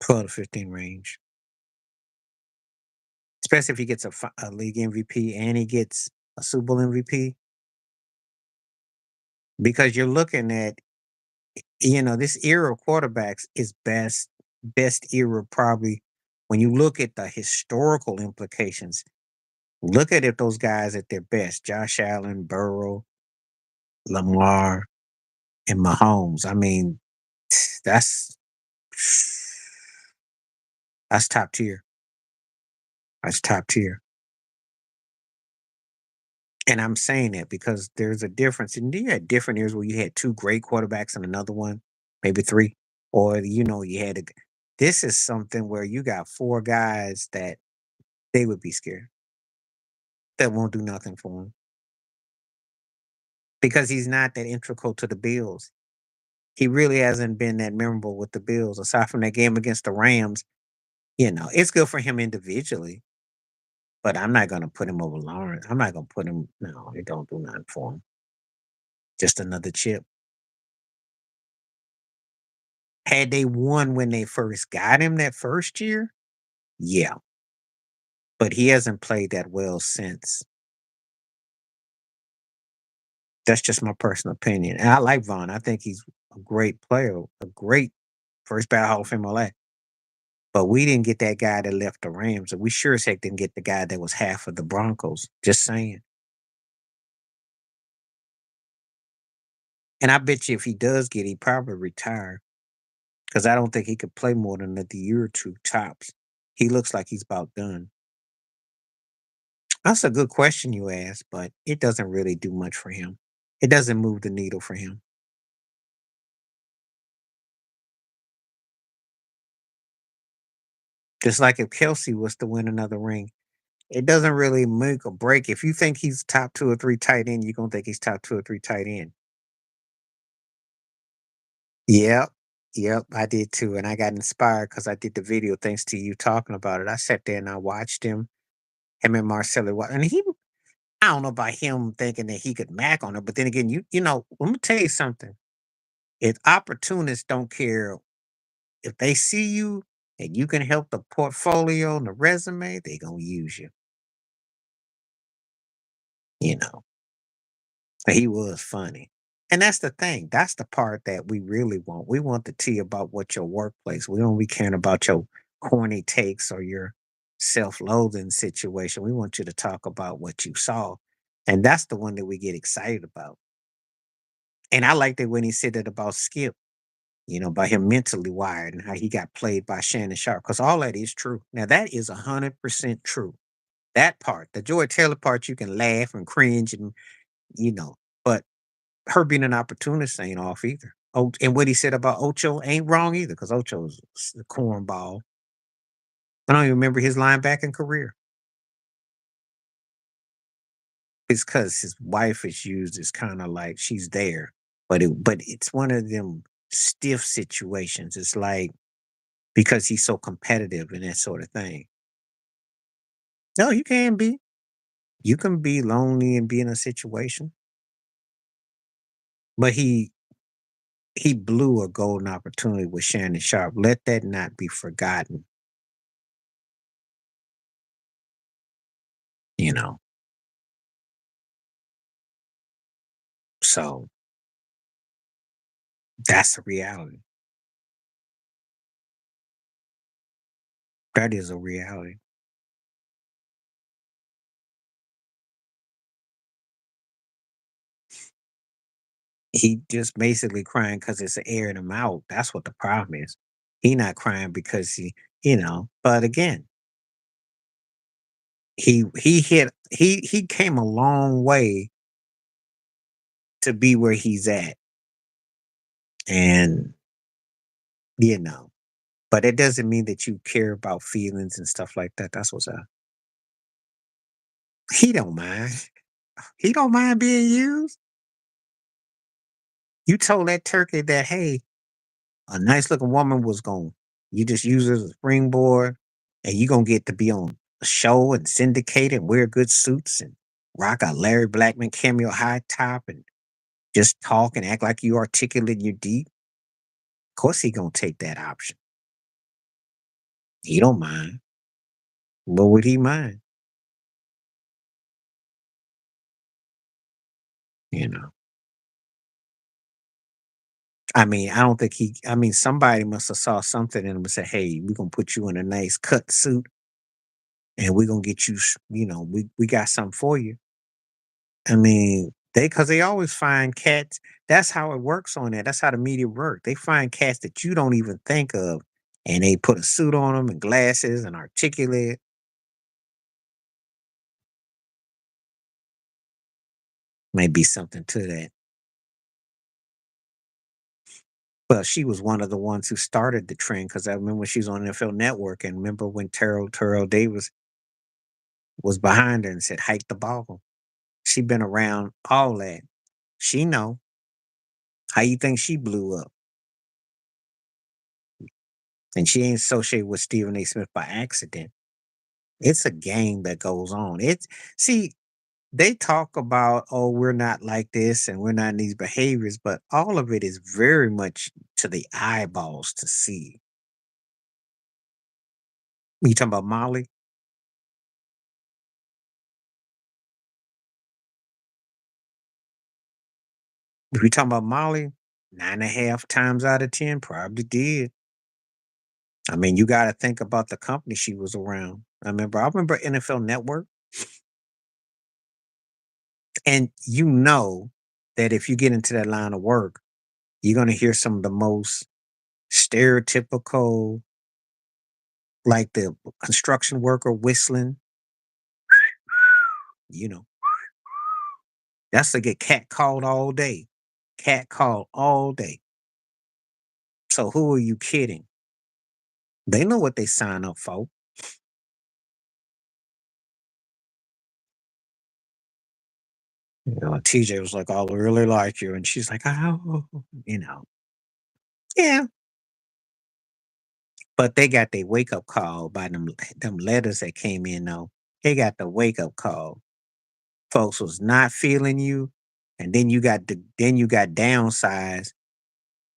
12 to 15 range. Especially if he gets a league MVP and he gets a Super Bowl MVP, because you're looking at, this era of quarterbacks is best era probably when you look at the historical implications. Look at it, those guys at their best: Josh Allen, Burrow, Lamar, and Mahomes. I mean, that's that's top tier. That's top tier. And I'm saying that because there's a difference. And you had different years where you had two great quarterbacks and another one, maybe three, or you had a. This is something where you got four guys that they would be scared, that won't do nothing for him because he's not that integral to the Bills. He really hasn't been that memorable with the Bills aside from that game against the Rams. It's good for him individually, but I'm not going to put him over Lawrence. I'm not going to put him. No, it don't do nothing for him. Just another chip. Had they won when they first got him that first year, yeah, but he hasn't played that well since. That's just my personal opinion. And I like Vaughn. I think he's a great player, a great first ballot Hall of Fame all that. But we didn't get that guy that left the Rams, and we sure as heck didn't get the guy that was half of the Broncos. Just saying. And I bet you if he does get, he probably retire because I don't think he could play more than another year or two tops. He looks like he's about done. That's a good question you asked, but it doesn't really do much for him. It doesn't move the needle for him. Just like if Kelsey was to win another ring, it doesn't really make or break. If you think he's top two or three tight end, you're gonna think he's top two or three tight end. Yep. Yep, I did too. And I got inspired because I did the video thanks to you talking about it. I sat there and I watched him and Marcelo. And I don't know about him thinking that he could mac on her, but then again, let me tell you something. If opportunists don't care, if they see you and you can help the portfolio and the resume, they gonna use you. You know, he was funny. And that's the thing. That's the part that we really want. We want to tea about what your workplace. We don't be caring about your corny takes or your self-loathing situation. We want you to talk about what you saw. And that's the one that we get excited about. And I like that when he said that about Skip, by him mentally wired and how he got played by Shannon Sharp, because all that is true. Now, that is 100% true. That part, the Joy Taylor part, you can laugh and cringe but her being an opportunist ain't off either. Oh, and what he said about Ocho ain't wrong either, because Ocho's a cornball. I don't even remember his linebacking career. It's because his wife is used as kind of like she's there, but it's one of them stiff situations. It's like because he's so competitive and that sort of thing. No, you can be. You can be lonely and be in a situation, but he blew a golden opportunity with Shannon Sharp. Let that not be forgotten. You know, so that's the reality. That is a reality. He just basically crying because it's airing him out. That's what the problem is. He not crying because but again, he came a long way to be where he's at. And, you know, but it doesn't mean that you care about feelings and stuff like that. That's what's up. He don't mind. He don't mind being used. You told that turkey that, hey, a nice looking woman was going, you just use her as a springboard and you going to get to be on a show and syndicate and wear good suits and rock a Larry Blackman cameo high top and just talk and act like you articulate and you're deep. Of course, he going to take that option. He don't mind. But would he mind? You know, I mean, I don't think I mean, somebody must have saw something in him and said, hey, we're going to put you in a nice cut suit and we're going to get you, we got something for you. I mean, because they always find cats. That's how it works on that. That's how the media work. They find cats that you don't even think of, and they put a suit on them and glasses and articulate. Maybe something to that. But she was one of the ones who started the trend because I remember she was on NFL Network, and remember when Terrell Davis was behind her and said, "Hike the ball." She been around all that. She know how you think she blew up, and she ain't associated with Stephen A. Smith by accident. It's a game that goes on. It's see, they talk about, oh, we're not like this and we're not in these behaviors, but all of it is very much to the eyeballs to see. You talking about Molly? If you talking about Molly, 9.5 times out of 10, probably did. I mean, you got to think about the company she was around. I remember NFL Network, and you know that if you get into that line of work, you're going to hear some of the most stereotypical, like the construction worker whistling, you know, that's to get cat called all day. Cat called all day. So who are you kidding? They know what they sign up for. TJ was like, "Oh, I really like you," and she's like, "Oh," you know, yeah. But they got their wake up call by them letters that came in. Though they got the wake up call. Folks was not feeling you, and then you got downsized.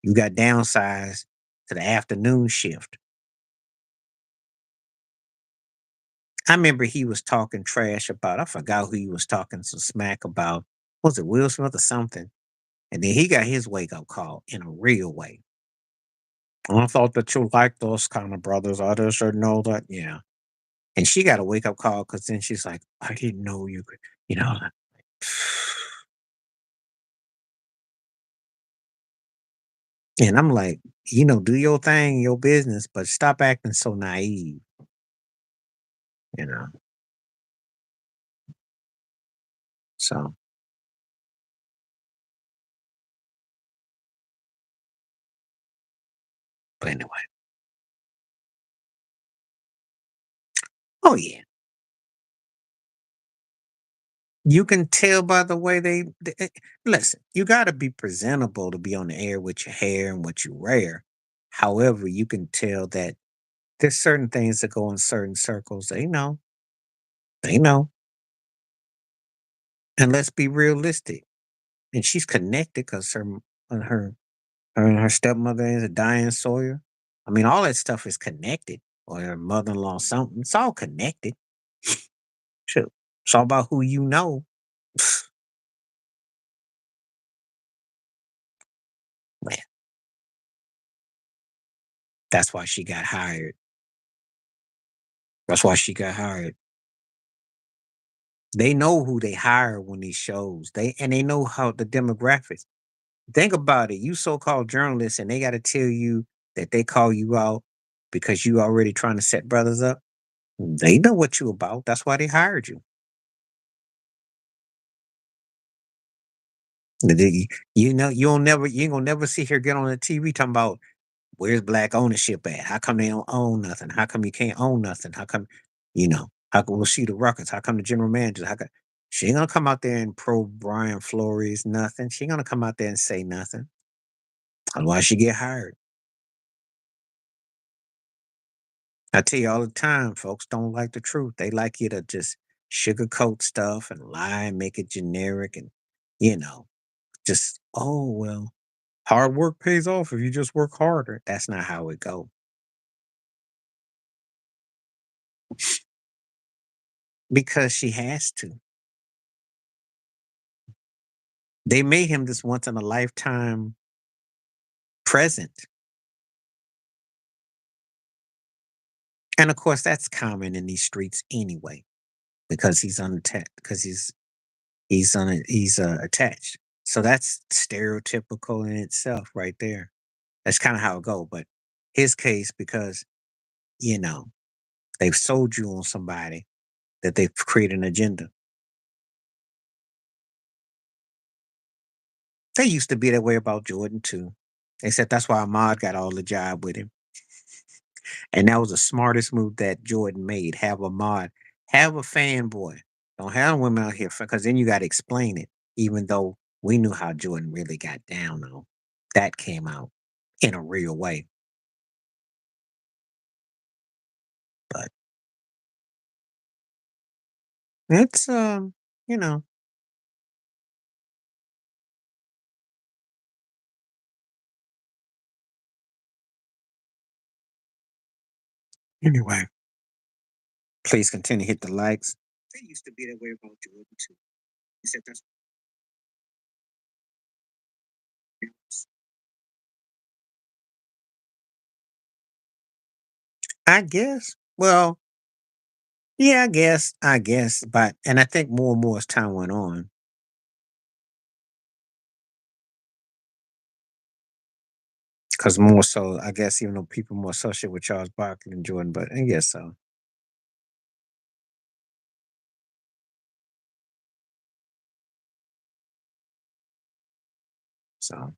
You got downsized to the afternoon shift. I remember he was talking trash about. I forgot who he was talking some smack about. Was it Will Smith or something? And then he got his wake up call in a real way. I thought that you liked those kind of brothers. I just should know that. Yeah. And she got a wake up call because then she's like, I didn't know you could, you know. And I'm like, do your thing, your business, but stop acting so naive, you know. So, but anyway. Oh yeah. You can tell by the way listen, you gotta be presentable to be on the air with your hair and what you wear. However, you can tell that there's certain things that go in certain circles. They know. They know. And let's be realistic. And she's connected because her and her stepmother is a Diane Sawyer. I mean, all that stuff is connected. Or her mother-in-law, something. It's all connected. Shoot. It's all about who you know. Man, that's why she got hired. That's why she got hired. They know who they hire when these shows. They know how the demographics. Think about it. You so-called journalists, and they got to tell you that they call you out because you already trying to set brothers up. They know what you about. That's why they hired you. You know, you ain't gonna never see her get on the TV talking about where's black ownership at? How come they don't own nothing? How come you can't own nothing? How come, how come we'll see the Rockets? How come the general managers? How come she ain't gonna come out there and pro Brian Flores nothing? She ain't gonna come out there and say nothing. Otherwise she get hired. I tell you all the time, folks don't like the truth. They like you to just sugarcoat stuff and lie and make it generic and, you know, just, oh, well, hard work pays off if you just work harder. That's not how it goes. Because she has to. They made him this once in a lifetime present. And of course, that's common in these streets anyway, because he's unattached, because he's attached. So that's stereotypical in itself, right there. That's kind of how it go. But his case, because you know they've sold you on somebody that they've created an agenda. They used to be that way about Jordan too. They said that's why Ahmad got all the job with him. And that was the smartest move that Jordan made. Have a mod, have a fanboy. Don't have women out here because then you got to explain it. Even though we knew how Jordan really got down, though, that came out in a real way. But it's you know, anyway. Please continue to hit the likes. They used to be that way about Jordan too. He said that's I guess. Well, yeah, I guess, but and I think more and more as time went on, because more so, I guess, even though people more associate with Charles Barkley than Jordan, but I guess so. So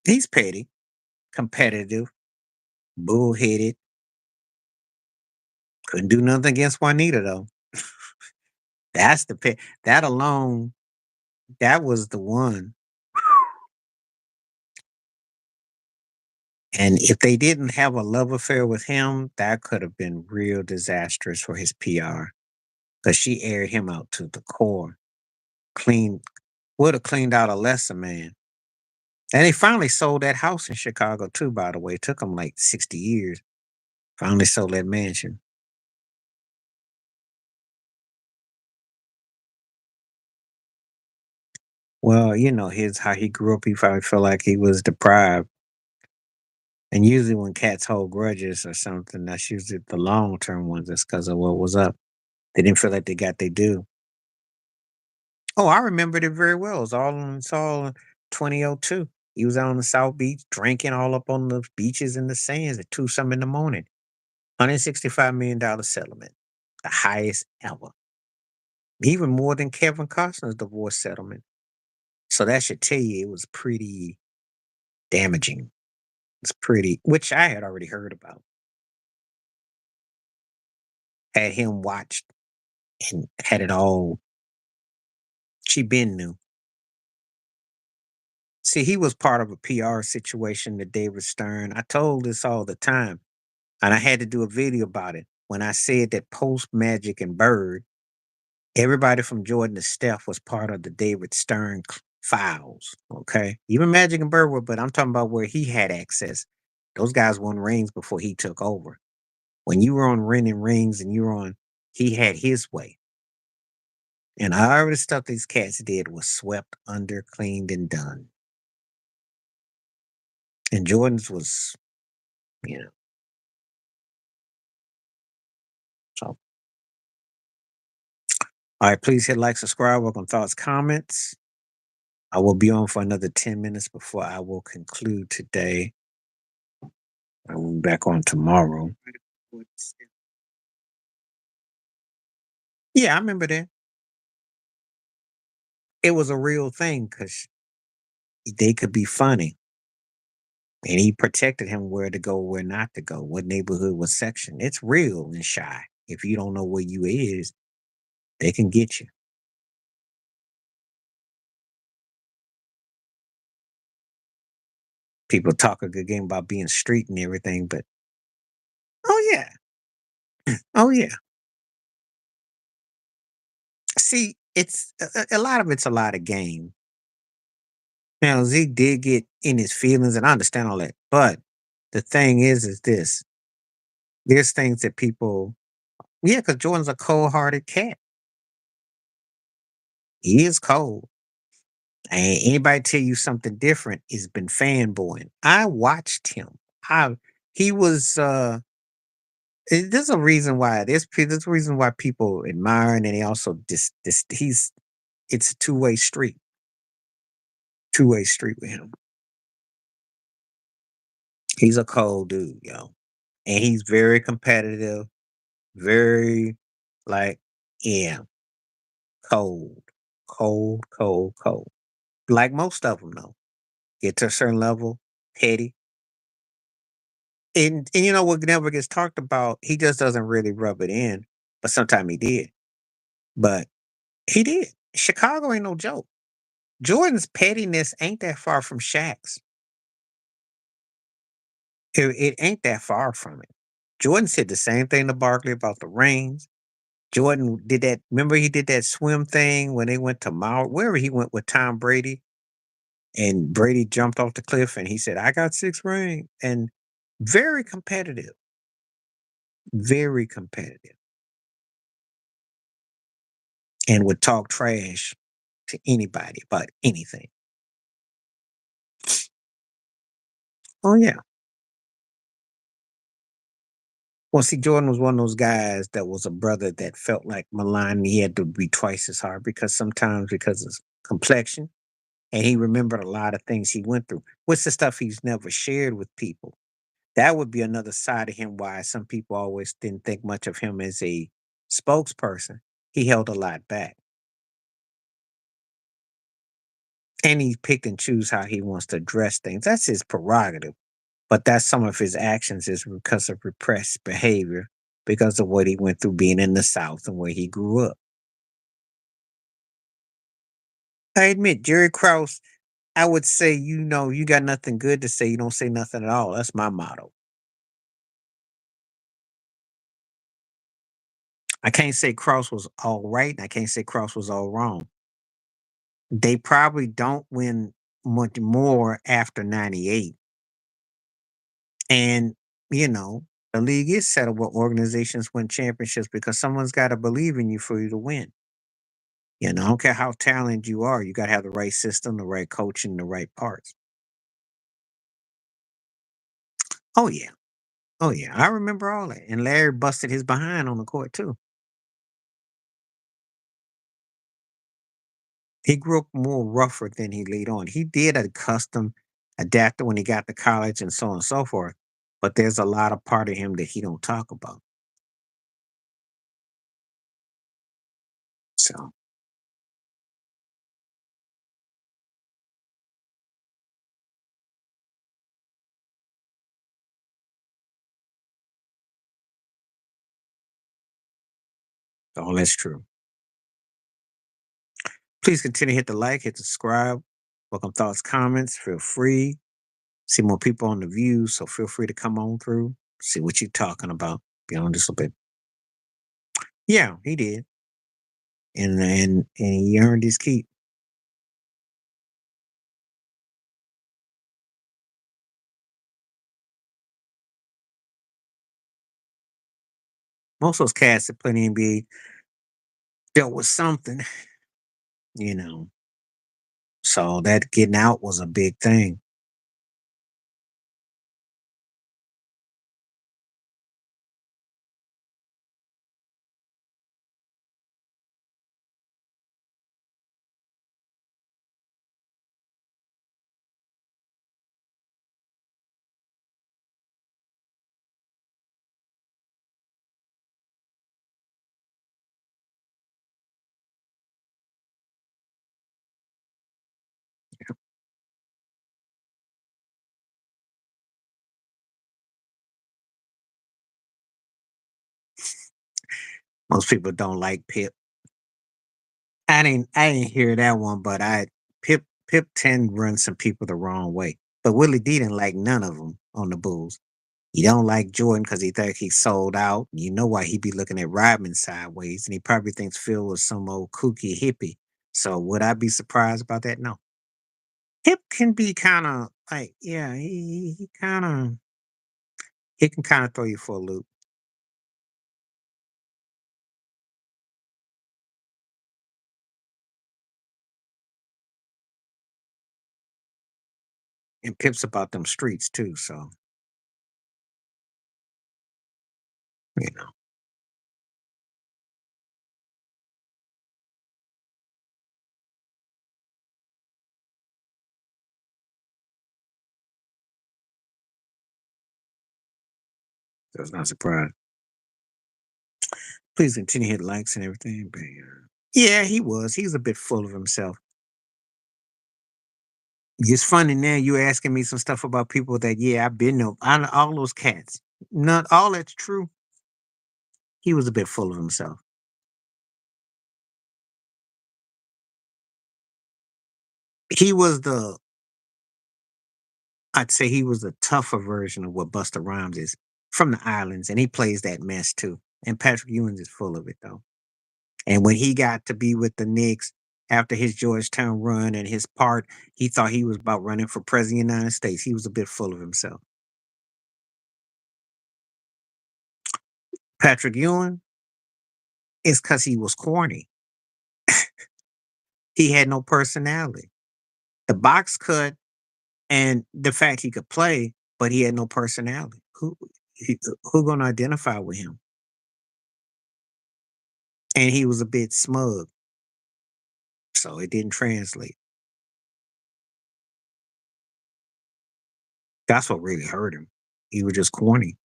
he's petty, competitive, bullheaded. Couldn't do nothing against Juanita though. That's the pet. That alone, that was the one. And if they didn't have a love affair with him, that could have been real disastrous for his PR. Because she aired him out to the core. Clean would have cleaned out a lesser man. And they finally sold that house in Chicago too, by the way. It took them like 60 years. Finally sold that mansion. Well, his how he grew up, he probably felt like he was deprived. And usually when cats hold grudges or something, that's usually the long term ones. That's because of what was up. They didn't feel like they got their due. Oh, I remembered it very well. It's all 2002. He was out on the South Beach drinking all up on the beaches and the sands at 2 something in the morning. $165 million settlement. The highest ever. Even more than Kevin Costner's divorce settlement. So that should tell you it was pretty damaging. It's pretty, which I had already heard about. Had him watched and had it all. She been knew. See, he was part of a PR situation that David Stern. I told this all the time, and I had to do a video about it. When I said that post Magic and Bird, everybody from Jordan to Steph was part of the David Stern files. Okay, even Magic and Bird were, but I'm talking about where he had access. Those guys won rings before he took over. When you were on winning rings and you were on, he had his way. And all of the stuff these cats did was swept under, cleaned, and done. And Jordan's was, you know, so all right, please hit like, subscribe, welcome thoughts, comments. I will be on for another 10 minutes before I will conclude today. I will be back on tomorrow. Yeah, I remember that. It was a real thing because they could be funny. And he protected him where to go, where not to go, what neighborhood, what section. It's real and shy. If you don't know where you is, they can get you. People talk a good game about being street and everything, but oh yeah, oh yeah. See, it's a lot of it's a lot of game. Now Zeke did get in his feelings, and I understand all that. But the thing is this: there's things that people, yeah, because Jordan's a cold-hearted cat. He is cold. And anybody tell you something different has been fanboying. I watched him. I he was there's a reason why there's a reason why people admire him, and they also he's it's a two-way street. Two-way street with him. He's a cold dude, yo. And he's very competitive, very like, yeah, cold. Cold, cold, cold. Like most of them though. Get to a certain level, petty. And you know what never gets talked about, he just doesn't really rub it in, but sometime he did. But he did. Chicago ain't no joke. Jordan's pettiness ain't that far from Shaq's. It ain't that far from it. Jordan said the same thing to Barkley about the rings. Jordan did that. Remember, he did that swim thing when they went to Maui, wherever he went with Tom Brady, and Brady jumped off the cliff, and he said, "I got 6 rings." And very competitive, very competitive, and would talk trash to anybody about anything. Oh yeah. Well, see, Jordan was one of those guys that was a brother that felt like maligned. He had to be twice as hard because sometimes because of his complexion, and he remembered a lot of things he went through. What's the stuff he's never shared with people? That would be another side of him why some people always didn't think much of him as a spokesperson. He held a lot back. And he picked and choose how he wants to address things. That's his prerogative. But that's some of his actions is because of repressed behavior, because of what he went through being in the South and where he grew up. I admit, Jerry Krause, I would say, you got nothing good to say. You don't say nothing at all. That's my motto. I can't say Krause was all right, and I can't say Krause was all wrong. They probably don't win much more after 98. And, you know, the league is set up where organizations win championships because someone's got to believe in you for you to win. I don't care how talented you are, you got to have the right system, the right coaching, the right parts. Oh, yeah. Oh, yeah. I remember all that. And Larry busted his behind on the court, too. He grew up more rougher than he laid on. He did a custom adapter when he got to college and so on and so forth. But there's a lot of part of him that he don't talk about. So, all that's true. Please continue to hit the like, hit the subscribe, welcome thoughts, comments. Feel free. See more people on the views, so feel free to come on through. See what you're talking about. Be on just a bit. Yeah, he did, and he earned his keep. Most of those cats that play in the NBA dealt with something, you know. So that getting out was a big thing. Most people don't like Pip. I didn't hear that one, but I Pip tend to run some people the wrong way. But Willie D didn't like none of them on the Bulls. He don't like Jordan because he think he sold out. You know why he be looking at Rodman sideways, and he probably thinks Phil was some old kooky hippie. So would I be surprised about that? No. Pip can be kind of like, yeah, he kind of he can kind of throw you for a loop. And Pip's about them streets too, so you know, so it's not surprised. Please continue to hit likes and everything. But yeah, he was. He's a bit full of himself. It's funny now you asking me some stuff about people that yeah I've been know all those cats. Not all that's true. He was a bit full of himself. He was the I'd say he was a tougher version of what Buster Rhymes is from the islands, and he plays that mess too. And Patrick Ewing is full of it though. And when he got to be with the Knicks after his Georgetown run and his part, he thought he was about running for president of the United States. He was a bit full of himself. Patrick Ewing is because he was corny. He had no personality. The box cut and the fact he could play, but he had no personality. Who gonna identify with him? And he was a bit smug, so it didn't translate. That's what really hurt him. He was just corny.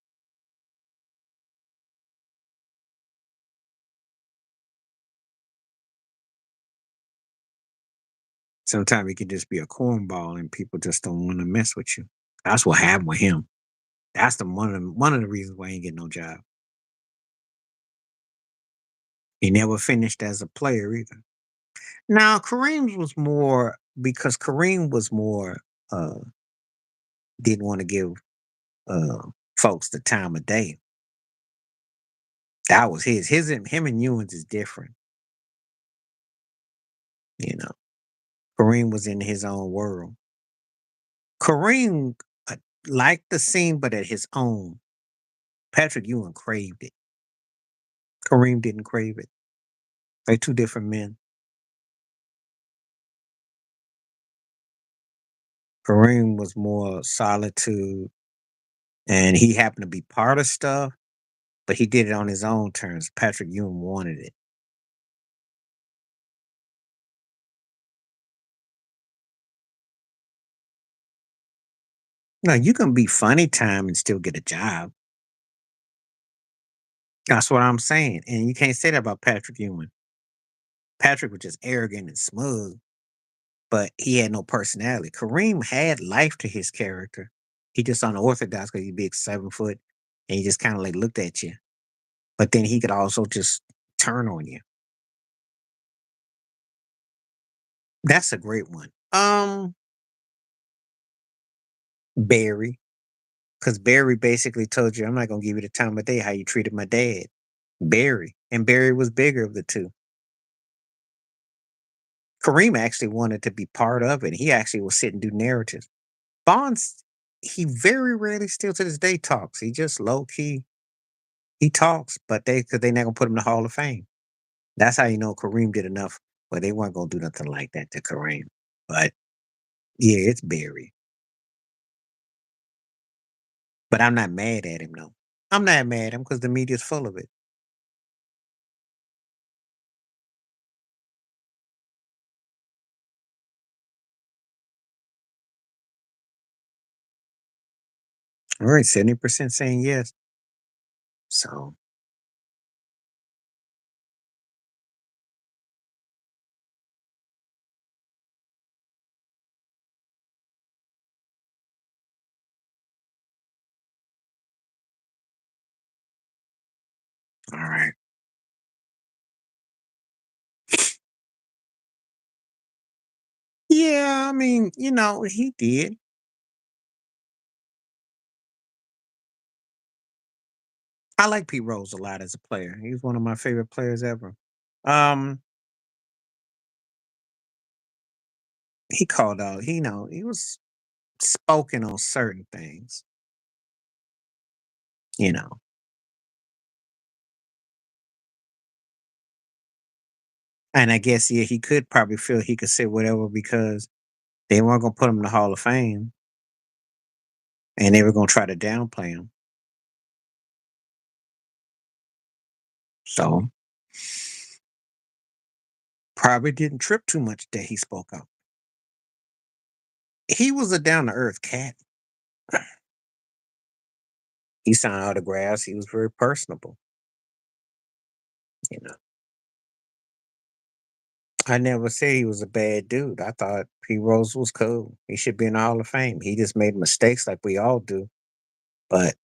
Sometimes he can just be a cornball, and people just don't want to mess with you. That's what happened with him. That's the one of the reasons why he ain't get no job. He never finished as a player either. Now Kareem's was more because Kareem was more didn't want to give uh folks the time of day. That was his and him and Ewing's is different. You know, Kareem was in his own world. Kareem liked the scene, but at his own. Patrick Ewing craved it. Kareem didn't crave it. They're two different men. Kareem was more solitude, and he happened to be part of stuff, but he did it on his own terms. Patrick Ewing wanted it. No, you can be funny time and still get a job. That's what I'm saying. And you can't say that about Patrick Ewing. Patrick was just arrogant and smug, but he had no personality. Kareem had life to his character. He just unorthodox because he's big 7 foot and he just kind of like looked at you. But then he could also just turn on you. That's a great one. Barry. Because Barry basically told you, I'm not gonna give you the time of day how you treated my dad. Barry. And Barry was bigger of the two. Kareem actually wanted to be part of it. He actually will sit and do narratives. Bonds, he very rarely still to this day talks. He just low key he talks, but they not gonna put him in the Hall of Fame. That's how you know Kareem did enough, but they weren't gonna do nothing like that to Kareem. But yeah, it's Barry. But I'm not mad at him though. I'm not mad at him because the media's full of it. All right, 70% saying yes. So all right. Yeah, I mean, he did. I like Pete Rose a lot as a player. He's one of my favorite players ever. Um, he called out, he was spoken on certain things, you know. And I guess yeah, he could probably feel he could say whatever because they weren't gonna put him in the Hall of Fame and they were gonna try to downplay him. So probably didn't trip too much that he spoke up. He was a down to earth cat. He signed autographs. He was very personable. You know, I never said he was a bad dude. I thought P. Rose was cool. He should be in the Hall of Fame. He just made mistakes like we all do. But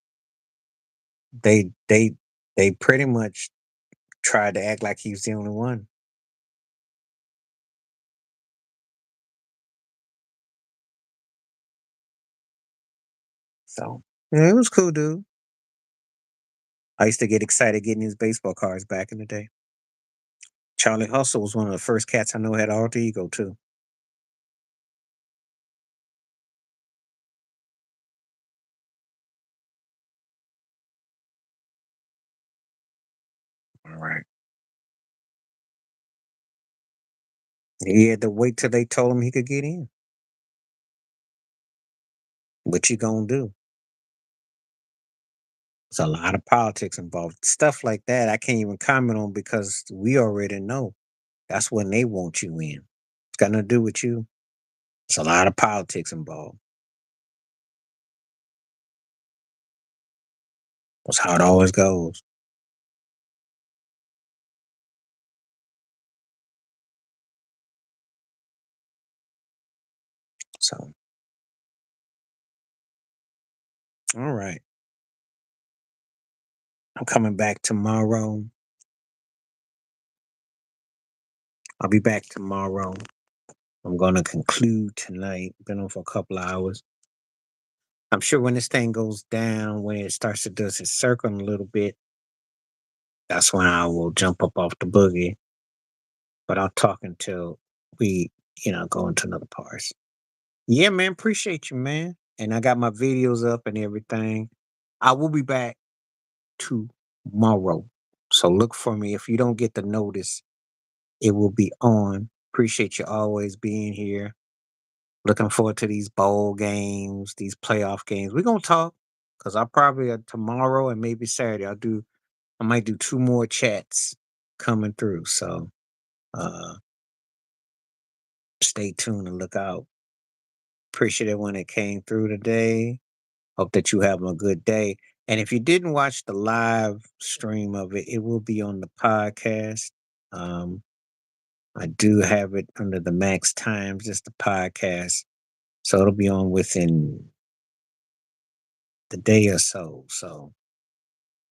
they they they pretty much tried to act like he was the only one. So yeah, it was cool, dude. I used to get excited getting his baseball cards back in the day. Charlie Hustle was one of the first cats I know had alter ego too. All right. He had to wait till they told him he could get in. What you gonna do? There's a lot of politics involved. Stuff like that I can't even comment on because we already know that's when they want you in. It's got nothing to do with you. It's a lot of politics involved. That's how it always goes. So, all right. I'm coming back tomorrow. I'll be back tomorrow. I'm gonna conclude tonight. Been on for a couple of hours. I'm sure when this thing goes down, when it starts to do its circling a little bit, that's when I will jump up off the boogie. But I'll talk until we, go into another parts. Yeah, man. Appreciate you, man. And I got my videos up and everything. I will be back tomorrow. So look for me. If you don't get the notice, it will be on. Appreciate you always being here. Looking forward to these bowl games, these playoff games. We're gonna talk because I probably tomorrow and maybe Saturday. I might do two more chats coming through. So uh stay tuned and look out. Appreciate everyone that came through today. Hope that you having a good day. And if you didn't watch the live stream of it, it will be on the podcast. Um, I do have it under the Max Times, just the podcast. So it'll be on within the day or so. So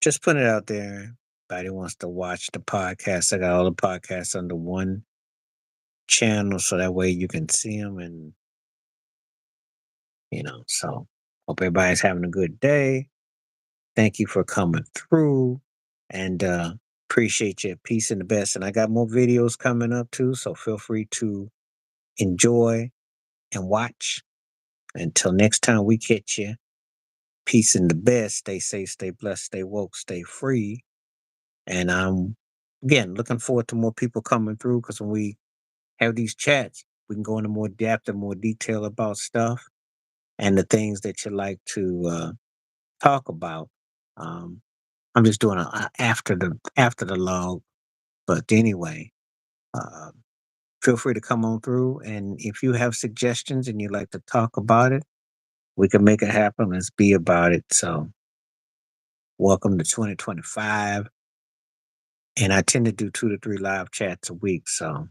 just put it out there. Anybody wants to watch the podcast, I got all the podcasts under one channel so that way you can see them and, so hope everybody's having a good day. Thank you for coming through and appreciate your peace and the best. And I got more videos coming up too, so feel free to enjoy and watch. Until next time we catch you, peace and the best. Stay safe, stay blessed, stay woke, stay free. And I'm again looking forward to more people coming through because when we have these chats, we can go into more depth and more detail about stuff and the things that you like to talk about. Um, I'm just doing after the log. But anyway, uh, feel free to come on through. And if you have suggestions and you'd like to talk about it, we can make it happen. Let's be about it. So, welcome to 2025. And I tend to do 2 to 3 live chats a week. So,